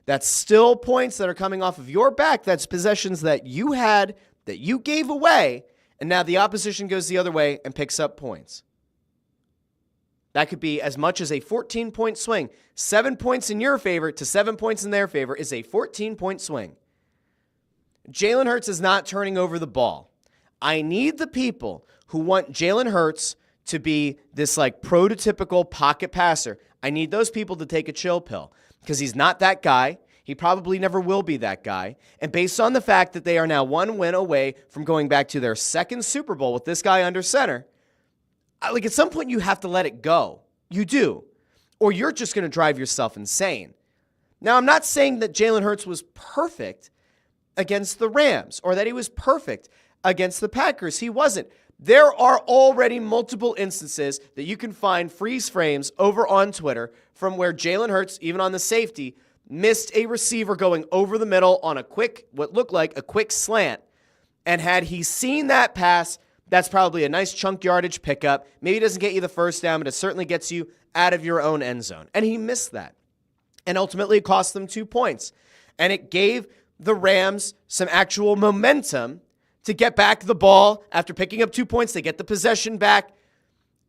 that's still points that are coming off of your back. That's possessions that you had, that you gave away, and now the opposition goes the other way and picks up points. That could be as much as a 14-point swing. 7 points in your favor to 7 points in their favor is a 14-point swing. Jalen Hurts is not turning over the ball. I need the people who want Jalen Hurts to be this like prototypical pocket passer. I need those people to take a chill pill because he's not that guy. He probably never will be that guy. And based on the fact that they are now 1 win away from going back to their second Super Bowl with this guy under center, like at some point you have to let it go. You do. Or you're just going to drive yourself insane. Now, I'm not saying that Jalen Hurts was perfect against the Rams or that he was perfect against the Packers. He wasn't. There are already multiple instances that you can find freeze frames over on Twitter from where Jalen Hurts, even on the safety, missed a receiver going over the middle on a quick, what looked like a quick slant. And had he seen that pass, that's probably a nice chunk yardage pickup. Maybe it doesn't get you the first down, but it certainly gets you out of your own end zone. And he missed that. And ultimately it cost them 2 points. And it gave the Rams some actual momentum to get back the ball after picking up 2 points. They get the possession back.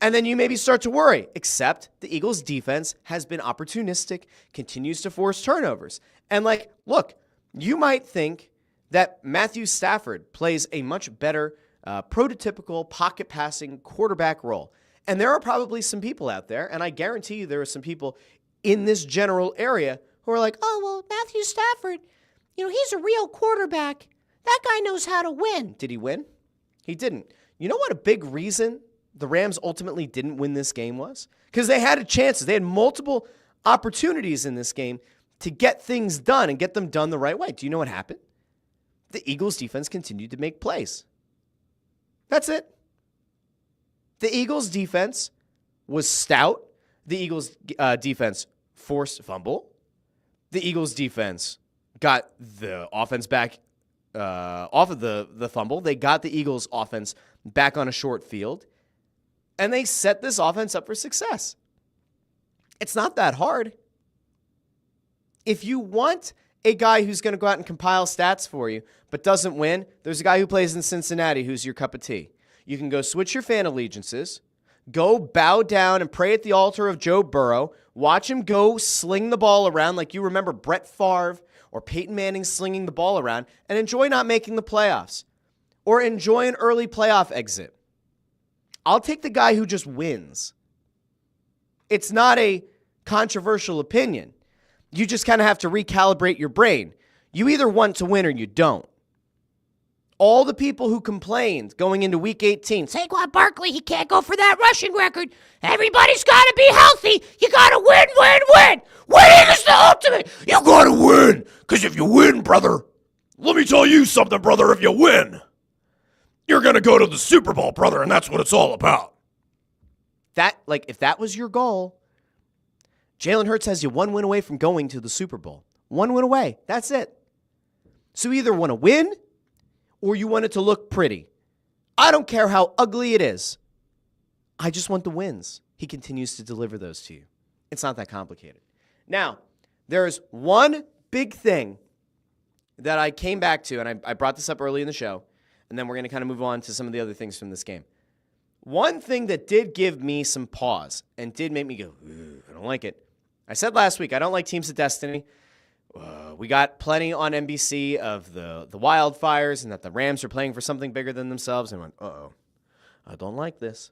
And then you maybe start to worry, except the Eagles' defense has been opportunistic, continues to force turnovers. And look, you might think that Matthew Stafford plays a much better prototypical pocket passing quarterback role. And there are probably some people out there, and I guarantee you there are some people in this general area who are like, oh, well, Matthew Stafford, he's a real quarterback. That guy knows how to win. Did he win? He didn't. You know what a big reason the Rams ultimately didn't win this game was? Because they had chances. They had multiple opportunities in this game to get things done and get them done the right way. Do you know what happened? The Eagles' defense continued to make plays. That's it. The Eagles' defense was stout. The Eagles' defense forced a fumble. The Eagles' defense got the offense back off of the fumble. They got the Eagles' offense back on a short field. And they set this offense up for success. It's not that hard. If you want a guy who's going to go out and compile stats for you but doesn't win, there's a guy who plays in Cincinnati who's your cup of tea. You can go switch your fan allegiances, go bow down and pray at the altar of Joe Burrow, watch him go sling the ball around like you remember Brett Favre or Peyton Manning slinging the ball around, and enjoy not making the playoffs or enjoy an early playoff exit. I'll take the guy who just wins. It's not a controversial opinion. You just kind of have to recalibrate your brain. You either want to win or you don't. All the people who complained going into Week 18, Saquon Barkley, he can't go for that rushing record. Everybody's got to be healthy. You got to win, win, win. Winning is the ultimate. You got to win, because if you win, brother, let me tell you something, brother, if you win, you're going to go to the Super Bowl, brother, and that's what it's all about. If that was your goal, Jalen Hurts has you one win away from going to the Super Bowl. One win away. That's it. So you either want to win or you want it to look pretty. I don't care how ugly it is. I just want the wins. He continues to deliver those to you. It's not that complicated. Now, there's one big thing that I came back to, and I brought this up early in the show, and then we're going to kind of move on to some of the other things from this game. One thing that did give me some pause and did make me go, I don't like it. I said last week, I don't like Teams of Destiny. We got plenty on NBC of the wildfires and that the Rams are playing for something bigger than themselves. And I went, uh-oh, I don't like this.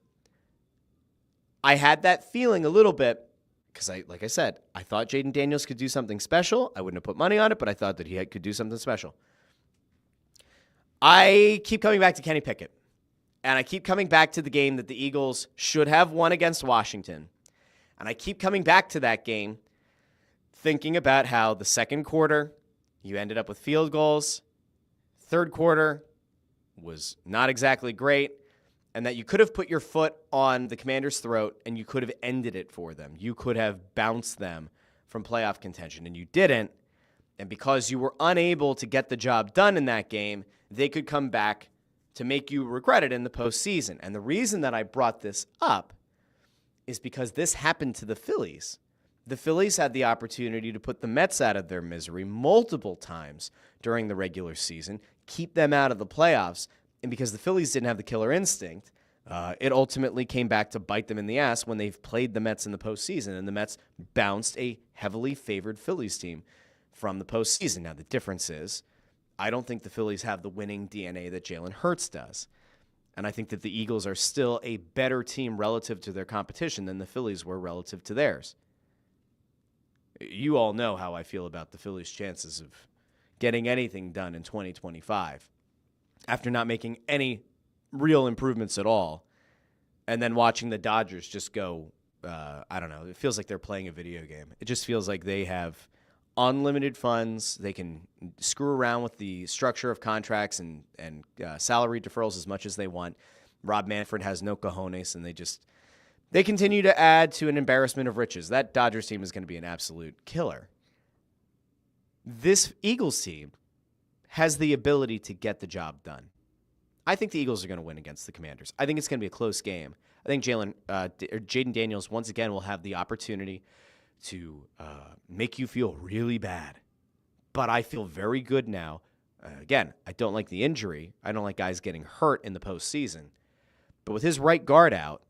I had that feeling a little bit because, like I said, I thought Jaden Daniels could do something special. I wouldn't have put money on it, but I thought that he could do something special. I keep coming back to Kenny Pickett. And I keep coming back to the game that the Eagles should have won against Washington. And I keep coming back to that game thinking about how the second quarter, you ended up with field goals. Third quarter was not exactly great. And that you could have put your foot on the Commanders' throat and you could have ended it for them. You could have bounced them from playoff contention, and you didn't. And because you were unable to get the job done in that game, they could come back to make you regret it in the postseason. And the reason that I brought this up is because this happened to the Phillies. The Phillies had the opportunity to put the Mets out of their misery multiple times during the regular season, keep them out of the playoffs, and because the Phillies didn't have the killer instinct, it ultimately came back to bite them in the ass when they've played the Mets in the postseason, and the Mets bounced a heavily favored Phillies team from the postseason. Now, the difference is, I don't think the Phillies have the winning DNA that Jalen Hurts does. And I think that the Eagles are still a better team relative to their competition than the Phillies were relative to theirs. You all know how I feel about the Phillies' chances of getting anything done in 2025 after not making any real improvements at all, and then watching the Dodgers just go, I don't know, it feels like they're playing a video game. It just feels like they have unlimited funds. They can screw around with the structure of contracts and salary deferrals as much as they want. Rob Manfred has no cojones, and they continue to add to an embarrassment of riches. That Dodgers team is going to be an absolute killer. This Eagles team has the ability to get the job done. I think the Eagles are going to win against the Commanders. I think it's going to be a close game. I think Jaden Daniels once again will have the opportunity to make you feel really bad. But I feel very good now Again, I don't like the injury. I don't like guys getting hurt in the postseason. But with his right guard out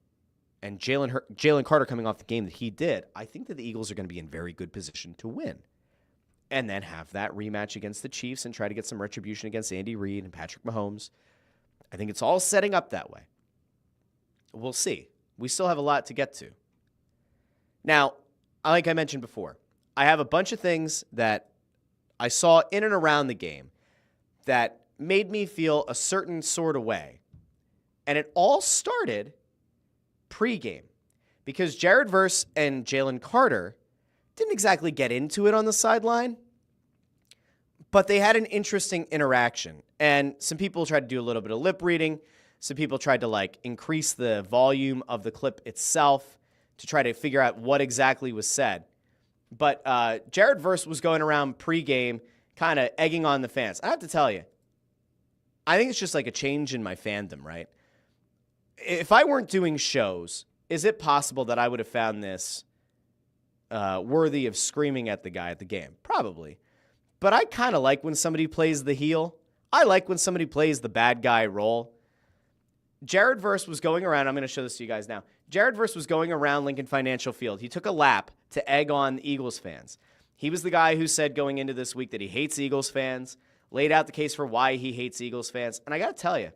and Jalen Carter coming off the game that he did, I think that the Eagles are going to be in very good position to win. And then have that rematch against the Chiefs and try to get some retribution against Andy Reid and Patrick Mahomes. I think it's all setting up that way. We'll see. We still have a lot to get to. Now, like I mentioned before, I have a bunch of things that I saw in and around the game that made me feel a certain sort of way. And it all started pregame because Jared Verse and Jalen Carter didn't exactly get into it on the sideline, but they had an interesting interaction. And some people tried to do a little bit of lip reading. Some people tried to increase the volume of the clip itself to try to figure out what exactly was said. But Jared Verse was going around pregame kind of egging on the fans. I have to tell you, I think it's just like a change in my fandom, right? If I weren't doing shows, is it possible that I would have found this worthy of screaming at the guy at the game? Probably. But I kind of like when somebody plays the heel. I like when somebody plays the bad guy role. Jared Verse was going around. I'm going to show this to you guys now. Jared Verse was going around Lincoln Financial Field. He took a lap to egg on the Eagles fans. He was the guy who said going into this week that he hates Eagles fans, laid out the case for why he hates Eagles fans. And I got to tell you,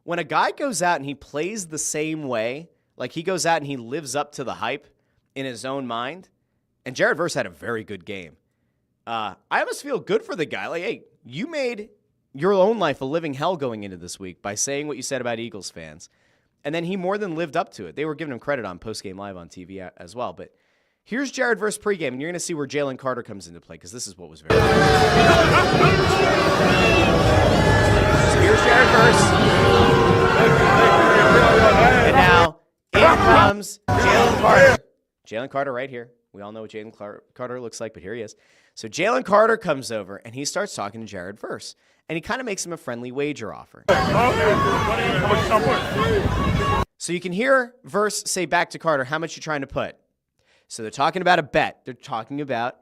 when a guy goes out and he plays the same way, like he goes out and he lives up to the hype in his own mind, and Jared Verse had a very good game. I almost feel good for the guy. Like, hey, you made your own life a living hell going into this week by saying what you said about Eagles fans. And then he more than lived up to it. They were giving him credit on postgame live on TV as well. But here's Jared Verse pregame, and you're going to see where Jalen Carter comes into play because this is what was very good. So here's Jared Verse. And now in comes Jalen Carter. Jalen Carter right here. We all know what Jalen Carter looks like, but here he is. So Jalen Carter comes over, and he starts talking to Jared Verse. And he kind of makes him a friendly wager offer. So you can hear Verse say back to Carter, how much you trying to put? So they're talking about a bet. They're talking about,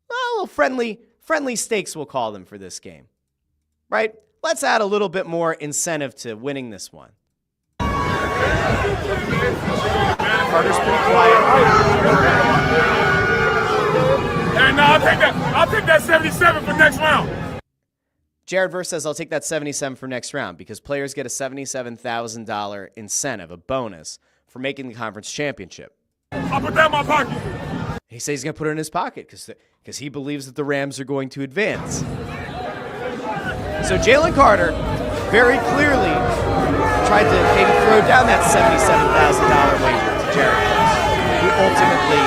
well, friendly stakes, we'll call them for this game. Right? Let's add a little bit more incentive to winning this one. Carter's pretty quiet. Hey, no, I'll take that 77 for next round. Jared Verse says, I'll take that 77 for next round because players get a $77,000 incentive, a bonus, for making the conference championship. I'll put that in my pocket. He says he's going to put it in his pocket because he believes that the Rams are going to advance. So Jalen Carter very clearly tried to maybe throw down that $77,000 wager to Jared Verse, who ultimately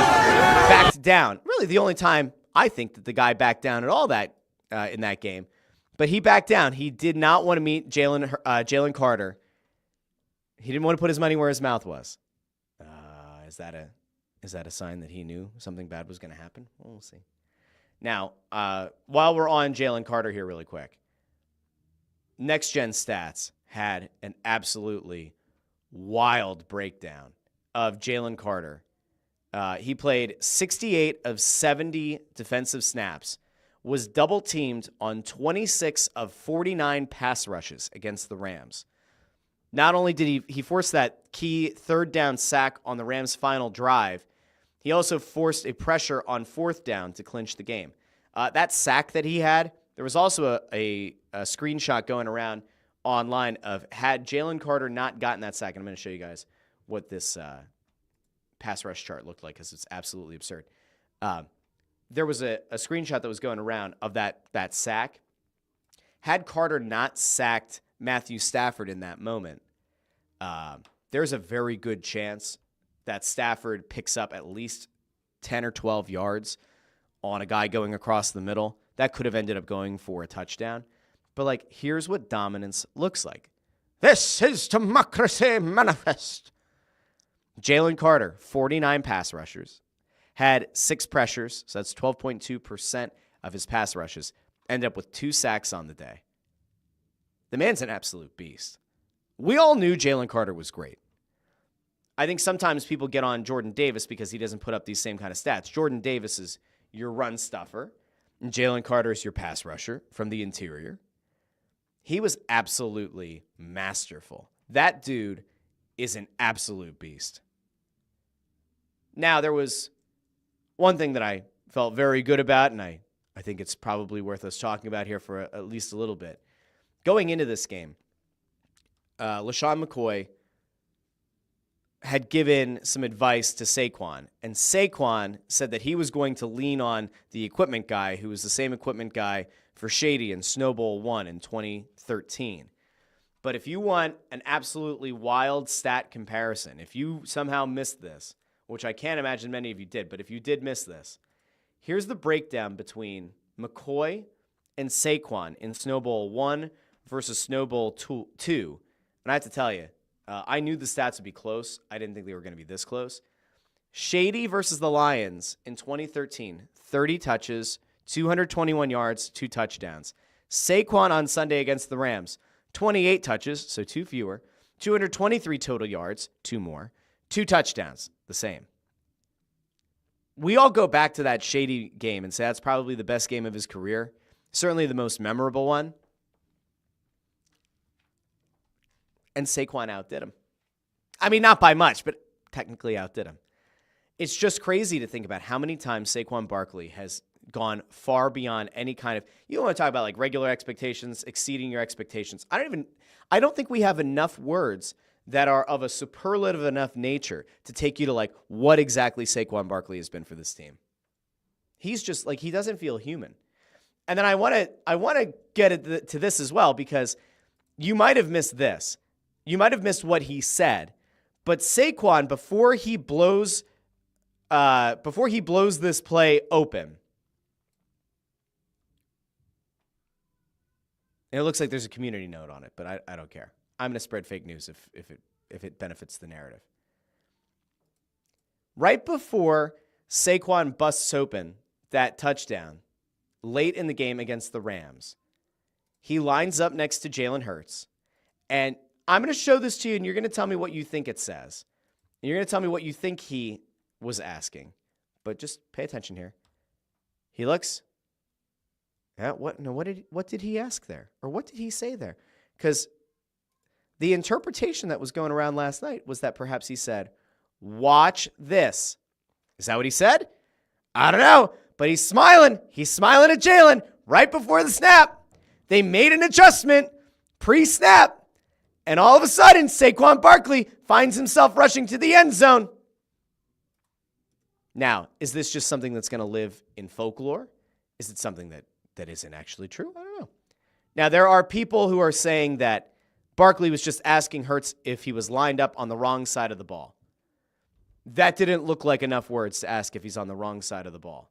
backed down. Really the only time I think that the guy backed down at all that in that game. But he backed down. He did not want to meet Jalen Carter. He didn't want to put his money where his mouth was. Is that a sign that he knew something bad was going to happen? Well, we'll see. Now, while we're on Jalen Carter here really quick, Next Gen Stats had an absolutely wild breakdown of Jalen Carter. He played 68 of 70 defensive snaps, was double-teamed on 26 of 49 pass rushes against the Rams. Not only did he force that key third down sack on the Rams' final drive, he also forced a pressure on fourth down to clinch the game. That sack that he had, there was also a screenshot going around online of had Jalen Carter not gotten that sack, and I'm going to show you guys what this pass rush chart looked like because it's absolutely absurd. There was a screenshot that was going around of that sack. Had Carter not sacked Matthew Stafford in that moment, there's a very good chance that Stafford picks up at least 10 or 12 yards on a guy going across the middle. That could have ended up going for a touchdown. But, here's what dominance looks like. This is democracy manifest. Jalen Carter, 49 pass rushers. Had 6 pressures, so that's 12.2% of his pass rushes. Ended up with 2 sacks on the day. The man's an absolute beast. We all knew Jalen Carter was great. I think sometimes people get on Jordan Davis because he doesn't put up these same kind of stats. Jordan Davis is your run stuffer. Jalen Carter is your pass rusher from the interior. He was absolutely masterful. That dude is an absolute beast. Now, there was one thing that I felt very good about, and I think it's probably worth us talking about here for at least a little bit. Going into this game, LaShawn McCoy had given some advice to Saquon, and Saquon said that he was going to lean on the equipment guy, who was the same equipment guy for Shady in Snow Bowl 1 in 2013. But if you want an absolutely wild stat comparison, if you somehow missed this, which I can't imagine many of you did, but if you did miss this, here's the breakdown between McCoy and Saquon in Snow Bowl 1 versus Snow Bowl 2. And I have to tell you, I knew the stats would be close. I didn't think they were going to be this close. Shady versus the Lions in 2013, 30 touches, 221 yards, 2 touchdowns. Saquon on Sunday against the Rams, 28 touches, so 2 fewer, 223 total yards, 2 more, 2 touchdowns, the same. We all go back to that Shady game and say that's probably the best game of his career, certainly the most memorable one. And Saquon outdid him. I mean, not by much, but technically outdid him. It's just crazy to think about how many times Saquon Barkley has gone far beyond any kind of, you don't want to talk about like regular expectations, exceeding your expectations. I don't think we have enough words that are of a superlative enough nature to take you to like what exactly Saquon Barkley has been for this team. He's just like, he doesn't feel human. And then I want to get to this as well, because you might have missed this. You might have missed what he said, but Saquon, before he blows this play open, and it looks like there's a community note on it, but I don't care. I'm going to spread fake news if it benefits the narrative. Right before Saquon busts open that touchdown late in the game against the Rams, he lines up next to Jalen Hurts, and I'm going to show this to you, and you're going to tell me what you think it says. And you're going to tell me what you think he was asking. But just pay attention here. He looks. Yeah, what did he ask there? Or what did he say there? Because the interpretation that was going around last night was that perhaps he said, "Watch this." Is that what he said? I don't know. But he's smiling. He's smiling at Jalen right before the snap. They made an adjustment pre-snap. And all of a sudden, Saquon Barkley finds himself rushing to the end zone. Now, is this just something that's going to live in folklore? Is it something that isn't actually true? I don't know. Now, there are people who are saying that Barkley was just asking Hurts if he was lined up on the wrong side of the ball. That didn't look like enough words to ask if he's on the wrong side of the ball.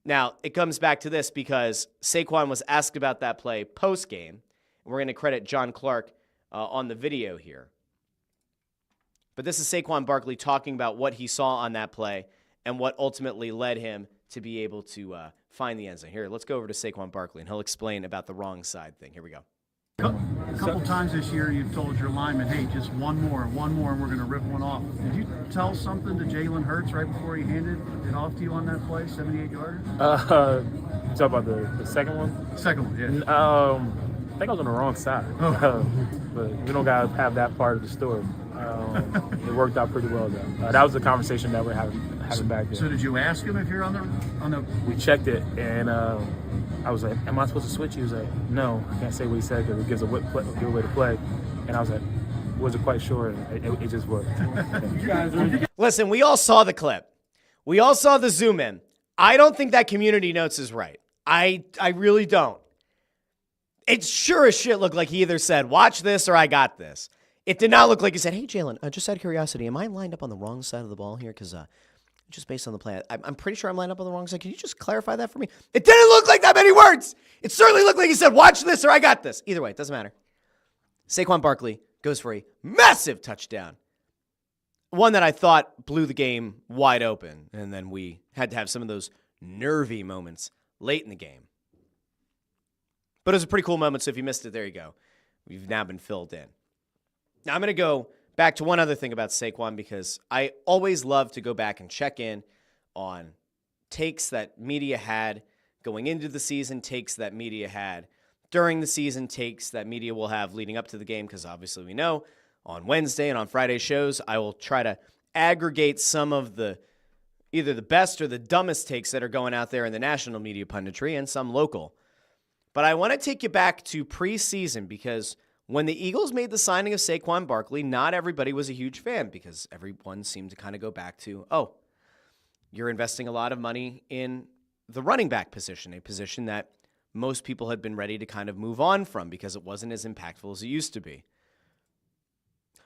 Now, it comes back to this because Saquon was asked about that play post-game. We're going to credit John Clark on the video here. But this is Saquon Barkley talking about what he saw on that play and what ultimately led him to be able to find the end zone. Here, let's go over to Saquon Barkley, and he'll explain about the wrong side thing. Here we go. A couple times this year you've told your lineman, hey, just one more, and we're going to rip one off. Did you tell something to Jalen Hurts right before he handed it off to you on that play, 78-yarder? You talk about the second one? Second one, yeah. I think I was on the wrong side, but we don't got to have that part of the story. It worked out pretty well, though. That was the conversation that we're having back there. So did you ask him if you're on the? We checked it, and I was like, am I supposed to switch? He was like, no, I can't say what he said because it gives a good way to play. And I was like, wasn't quite sure. It just worked. Listen, we all saw the clip. We all saw the zoom in. I don't think that community notes is right. I really don't. It sure as shit looked like he either said, watch this or I got this. It did not look like he said, hey, Jalen, just out of curiosity, am I lined up on the wrong side of the ball here? Because just based on the play, I'm pretty sure I'm lined up on the wrong side. Can you just clarify that for me? It didn't look like that many words. It certainly looked like he said, watch this or I got this. Either way, it doesn't matter. Saquon Barkley goes for a massive touchdown. One that I thought blew the game wide open. And then we had to have some of those nervy moments late in the game. But it was a pretty cool moment, so if you missed it, there you go. We've now been filled in. Now I'm going to go back to one other thing about Saquon because I always love to go back and check in on takes that media had going into the season, takes that media had during the season, takes that media will have leading up to the game, because obviously we know on Wednesday and on Friday shows, I will try to aggregate some of the either the best or the dumbest takes that are going out there in the national media punditry and some local. But I want to take you back to preseason, because when the Eagles made the signing of Saquon Barkley, not everybody was a huge fan, because everyone seemed to kind of go back to, oh, you're investing a lot of money in the running back position, a position that most people had been ready to kind of move on from because it wasn't as impactful as it used to be.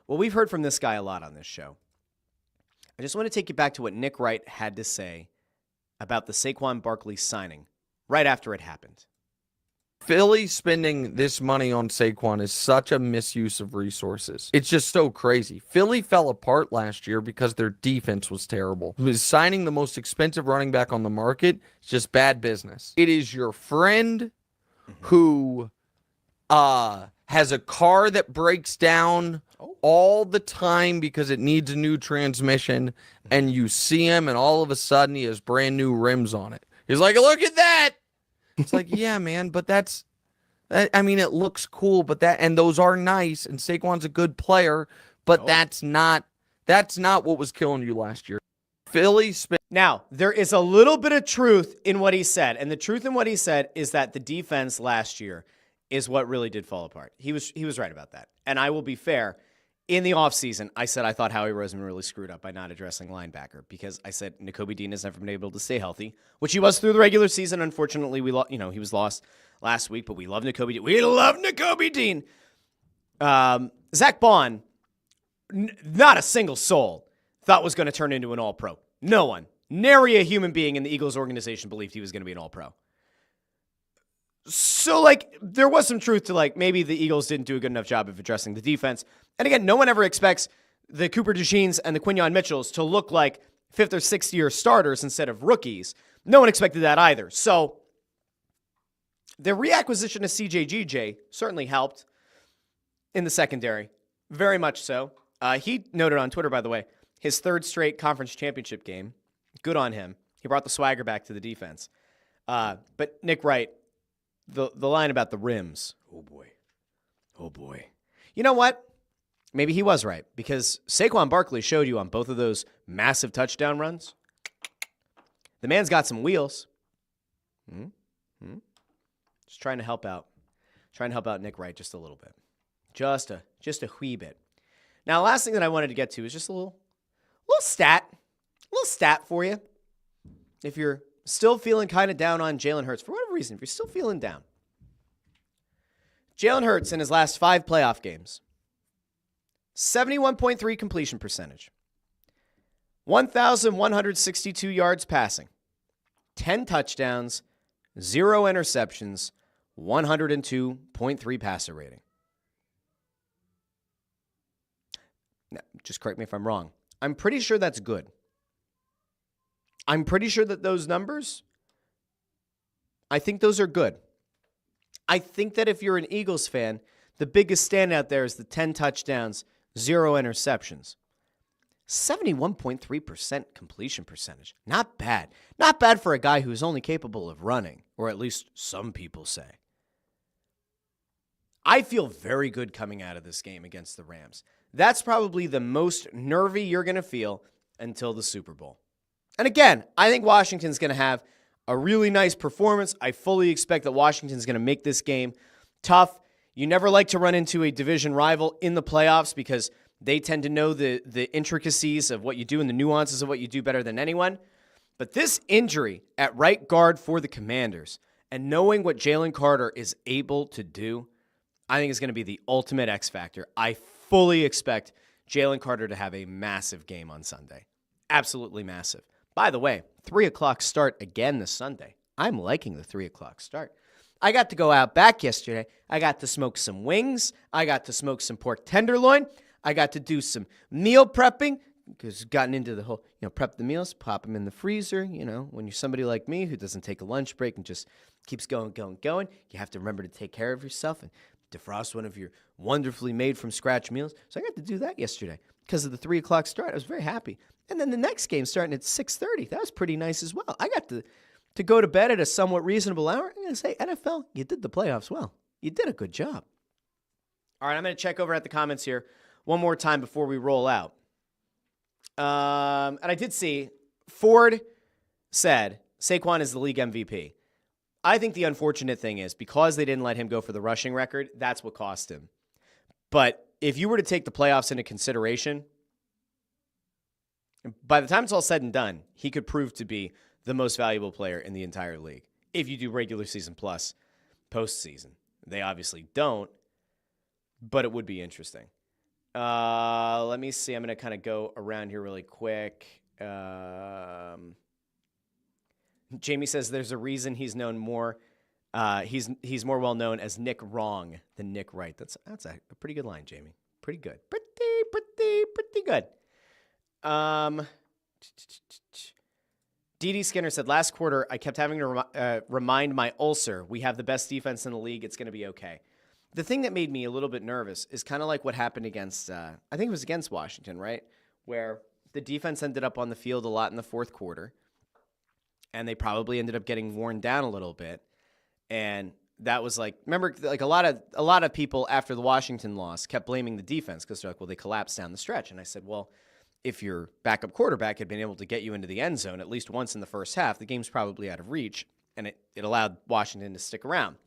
Well, we've heard from this guy a lot on this show. I just want to take you back to what Nick Wright had to say about the Saquon Barkley signing right after it happened. Philly spending this money on Saquon is such a misuse of resources. It's just so crazy. Philly fell apart last year because their defense was terrible. Signing the most expensive running back on the market is just bad business. It is your friend who has a car that breaks down all the time because it needs a new transmission, and you see him and all of a sudden he has brand new rims on it. He's like, look at that! It's like, yeah, man, but I mean, it looks cool, but and those are nice, and Saquon's a good player, but that's not what was killing you last year. Philly spent. Now, there is a little bit of truth in what he said, and the truth in what he said is that the defense last year is what really did fall apart. He was right about that. And I will be fair. In the offseason, I said I thought Howie Roseman really screwed up by not addressing linebacker, because I said Nakobe Dean has never been able to stay healthy, which he was through the regular season. Unfortunately, he was lost last week, but we love Nakobe Dean. We love Nakobe Dean. Zack Baun, not a single soul thought was going to turn into an all-pro. No one. Nary a human being in the Eagles organization believed he was going to be an all-pro. So, there was some truth to, maybe the Eagles didn't do a good enough job of addressing the defense. And again, no one ever expects the Cooper DeJeans and the Quinyon Mitchells to look like 5th or 6th year starters instead of rookies. No one expected that either. So, the reacquisition of CJGJ certainly helped in the secondary. Very much so. He noted on Twitter, by the way, his 3rd straight conference championship game. Good on him. He brought the swagger back to the defense. But Nick Wright, the line about the rims. Oh, boy. Oh, boy. You know what? Maybe he was right, because Saquon Barkley showed you on both of those massive touchdown runs. The man's got some wheels. Just trying to help out. Trying to help out Nick Wright just a little bit. Just a wee bit. Now, last thing that I wanted to get to is just a little stat. A little stat for you. If you're still feeling kind of down on Jalen Hurts, for whatever reason, if you're still feeling down. Jalen Hurts in his last 5 playoff games, 71.3 completion percentage, 1,162 yards passing, 10 touchdowns, 0 interceptions, 102.3 passer rating. Now, just correct me if I'm wrong. I'm pretty sure that's good. I'm pretty sure that those numbers, I think those are good. I think that if you're an Eagles fan, the biggest standout there is the 10 touchdowns, 0 interceptions. 71.3% completion percentage. Not bad. Not bad for a guy who's only capable of running, or at least some people say. I feel very good coming out of this game against the Rams. That's probably the most nervy you're going to feel until the Super Bowl. And again, I think Washington's going to have a really nice performance. I fully expect that Washington's going to make this game tough. You never like to run into a division rival in the playoffs because they tend to know the intricacies of what you do and the nuances of what you do better than anyone. But this injury at right guard for the Commanders and knowing what Jalen Carter is able to do, I think is going to be the ultimate X factor. I fully expect Jalen Carter to have a massive game on Sunday. Absolutely massive. By the way, 3 o'clock start again this Sunday. I'm liking the 3 o'clock start. I got to go out back yesterday. I got to smoke some wings. I got to smoke some pork tenderloin. I got to do some meal prepping because gotten into the whole, prep the meals, pop them in the freezer. When you're somebody like me who doesn't take a lunch break and just keeps going, you have to remember to take care of yourself and defrost one of your wonderfully made from scratch meals. So I got to do that yesterday. because of the 3 o'clock start. I was very happy. And then the next game starting at 6:30. That was pretty nice as well. I got to go to bed at a somewhat reasonable hour. I'm going to say, NFL, you did the playoffs well. You did a good job. All right, I'm going to check over at the comments here one more time before we roll out. And I did see Ford said Saquon is the league MVP. I think the unfortunate thing is because they didn't let him go for the rushing record, that's what cost him. But if you were to take the playoffs into consideration, by the time it's all said and done, he could prove to be the most valuable player in the entire league. If you do regular season plus postseason. They obviously don't, but it would be interesting. Let me see. I'm going to kind of go around here really quick. Jamie says there's a reason he's known more. He's more well known as Nick Wrong than Nick Wright. That's a pretty good line, Jamie. Pretty good. Pretty good. D.D. Skinner said, last quarter, I kept having to remind my ulcer, we have the best defense in the league. It's going to be okay. The thing that made me a little bit nervous is kind of like what happened against, I think it was against Washington, right? Where the defense ended up on the field a lot in the fourth quarter, and they probably ended up getting worn down a little bit. And that was like, remember, like a lot of people after the Washington loss kept blaming the defense because they're like, well, they collapsed down the stretch. And I said, well, if your backup quarterback had been able to get you into the end zone at least once in the first half, the game's probably out of reach, and it allowed Washington to stick around.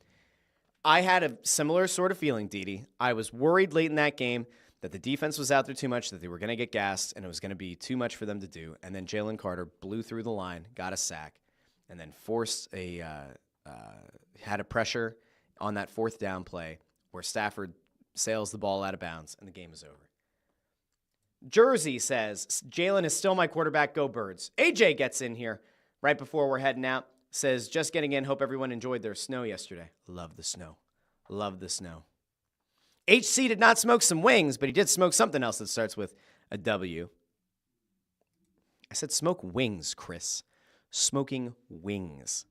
I had a similar sort of feeling, Dede. I was worried late in that game that the defense was out there too much, that they were going to get gassed, and it was going to be too much for them to do. And then Jalen Carter blew through the line, got a sack, and then forced had a pressure on that fourth down play where Stafford sails the ball out of bounds, and the game is over. Jersey says, Jalen is still my quarterback, go Birds. AJ gets in here right before we're heading out. Says, just getting in, hope everyone enjoyed their snow yesterday. Love the snow. Love the snow. HC did not smoke some wings, but he did smoke something else that starts with a W. I said smoke wings, Chris. Smoking wings.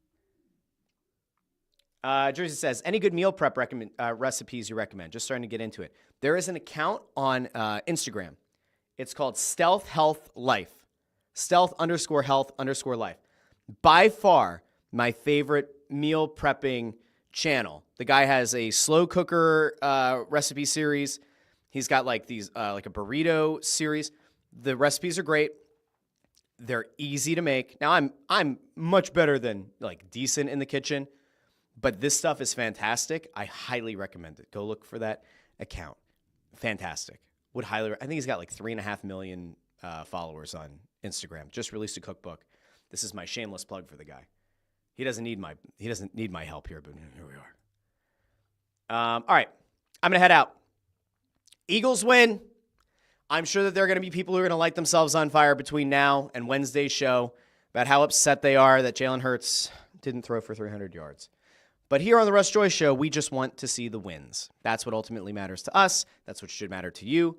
Jersey says, any good meal prep recipes you recommend? Just starting to get into it. There is an account on Instagram. It's called Stealth Health Life. Stealth_health_life. By far, my favorite meal prepping channel. The guy has a slow cooker recipe series. He's got like these like a burrito series. The recipes are great. They're easy to make. Now I'm much better than like decent in the kitchen, but this stuff is fantastic. I highly recommend it. Go look for that account. Fantastic. Would highly. I think he's got like 3.5 million followers on Instagram. Just released a cookbook. This is my shameless plug for the guy. He doesn't need my help here, but here we are. All right, I'm gonna head out. Eagles win. I'm sure that there are going to be people who are going to light themselves on fire between now and Wednesday's show about how upset they are that Jalen Hurts didn't throw for 300 yards. But here on the Russ Joy Show, we just want to see the wins. That's what ultimately matters to us. That's what should matter to you.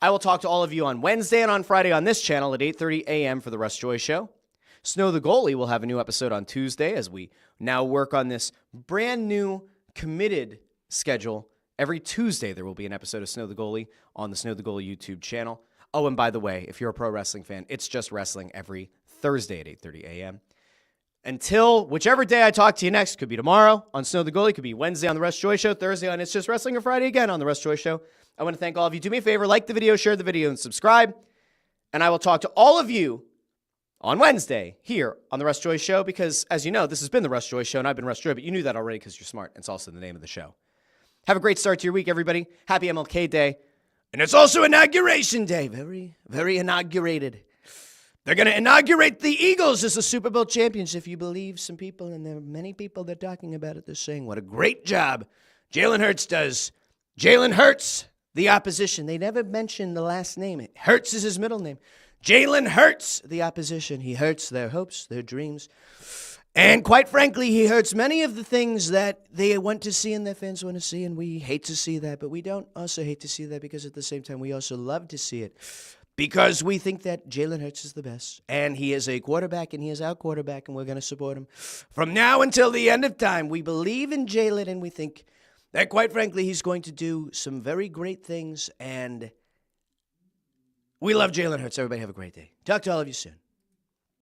I will talk to all of you on Wednesday and on Friday on this channel at 8:30 a.m. for the Russ Joy Show. Snow the Goalie will have a new episode on Tuesday as we now work on this brand new committed schedule. Every Tuesday, there will be an episode of Snow the Goalie on the Snow the Goalie YouTube channel. Oh, and by the way, if you're a pro wrestling fan, it's just wrestling every Thursday at 8:30 a.m. Until whichever day I talk to you next, could be tomorrow on Snow the Goalie, could be Wednesday on the Russ Joy Show, Thursday on It's Just Wrestling, or Friday again on the Russ Joy Show. I want to thank all of you. Do me a favor, like the video, share the video, and subscribe. And I will talk to all of you on Wednesday here on the Russ Joy Show because, as you know, this has been the Russ Joy Show, and I've been Russ Joy, but you knew that already because you're smart. It's also the name of the show. Have a great start to your week, everybody. Happy MLK Day. And it's also Inauguration Day. Very, very inaugurated. They're going to inaugurate the Eagles as the Super Bowl champions, if you believe some people, and there are many people that are talking about it. They're saying what a great job Jalen Hurts does. Jalen Hurts, the opposition. They never mention the last name. Hurts is his middle name. Jalen Hurts, the opposition. He hurts their hopes, their dreams. And quite frankly, he hurts many of the things that they want to see and their fans want to see, and we hate to see that, but we don't also hate to see that because at the same time, we also love to see it because we think that Jalen Hurts is the best, and he is a quarterback, and he is our quarterback, and we're going to support him from now until the end of time. We believe in Jalen, and we think that, quite frankly, he's going to do some very great things, and We love Jalen Hurts. Everybody have a great day. Talk to all of you soon.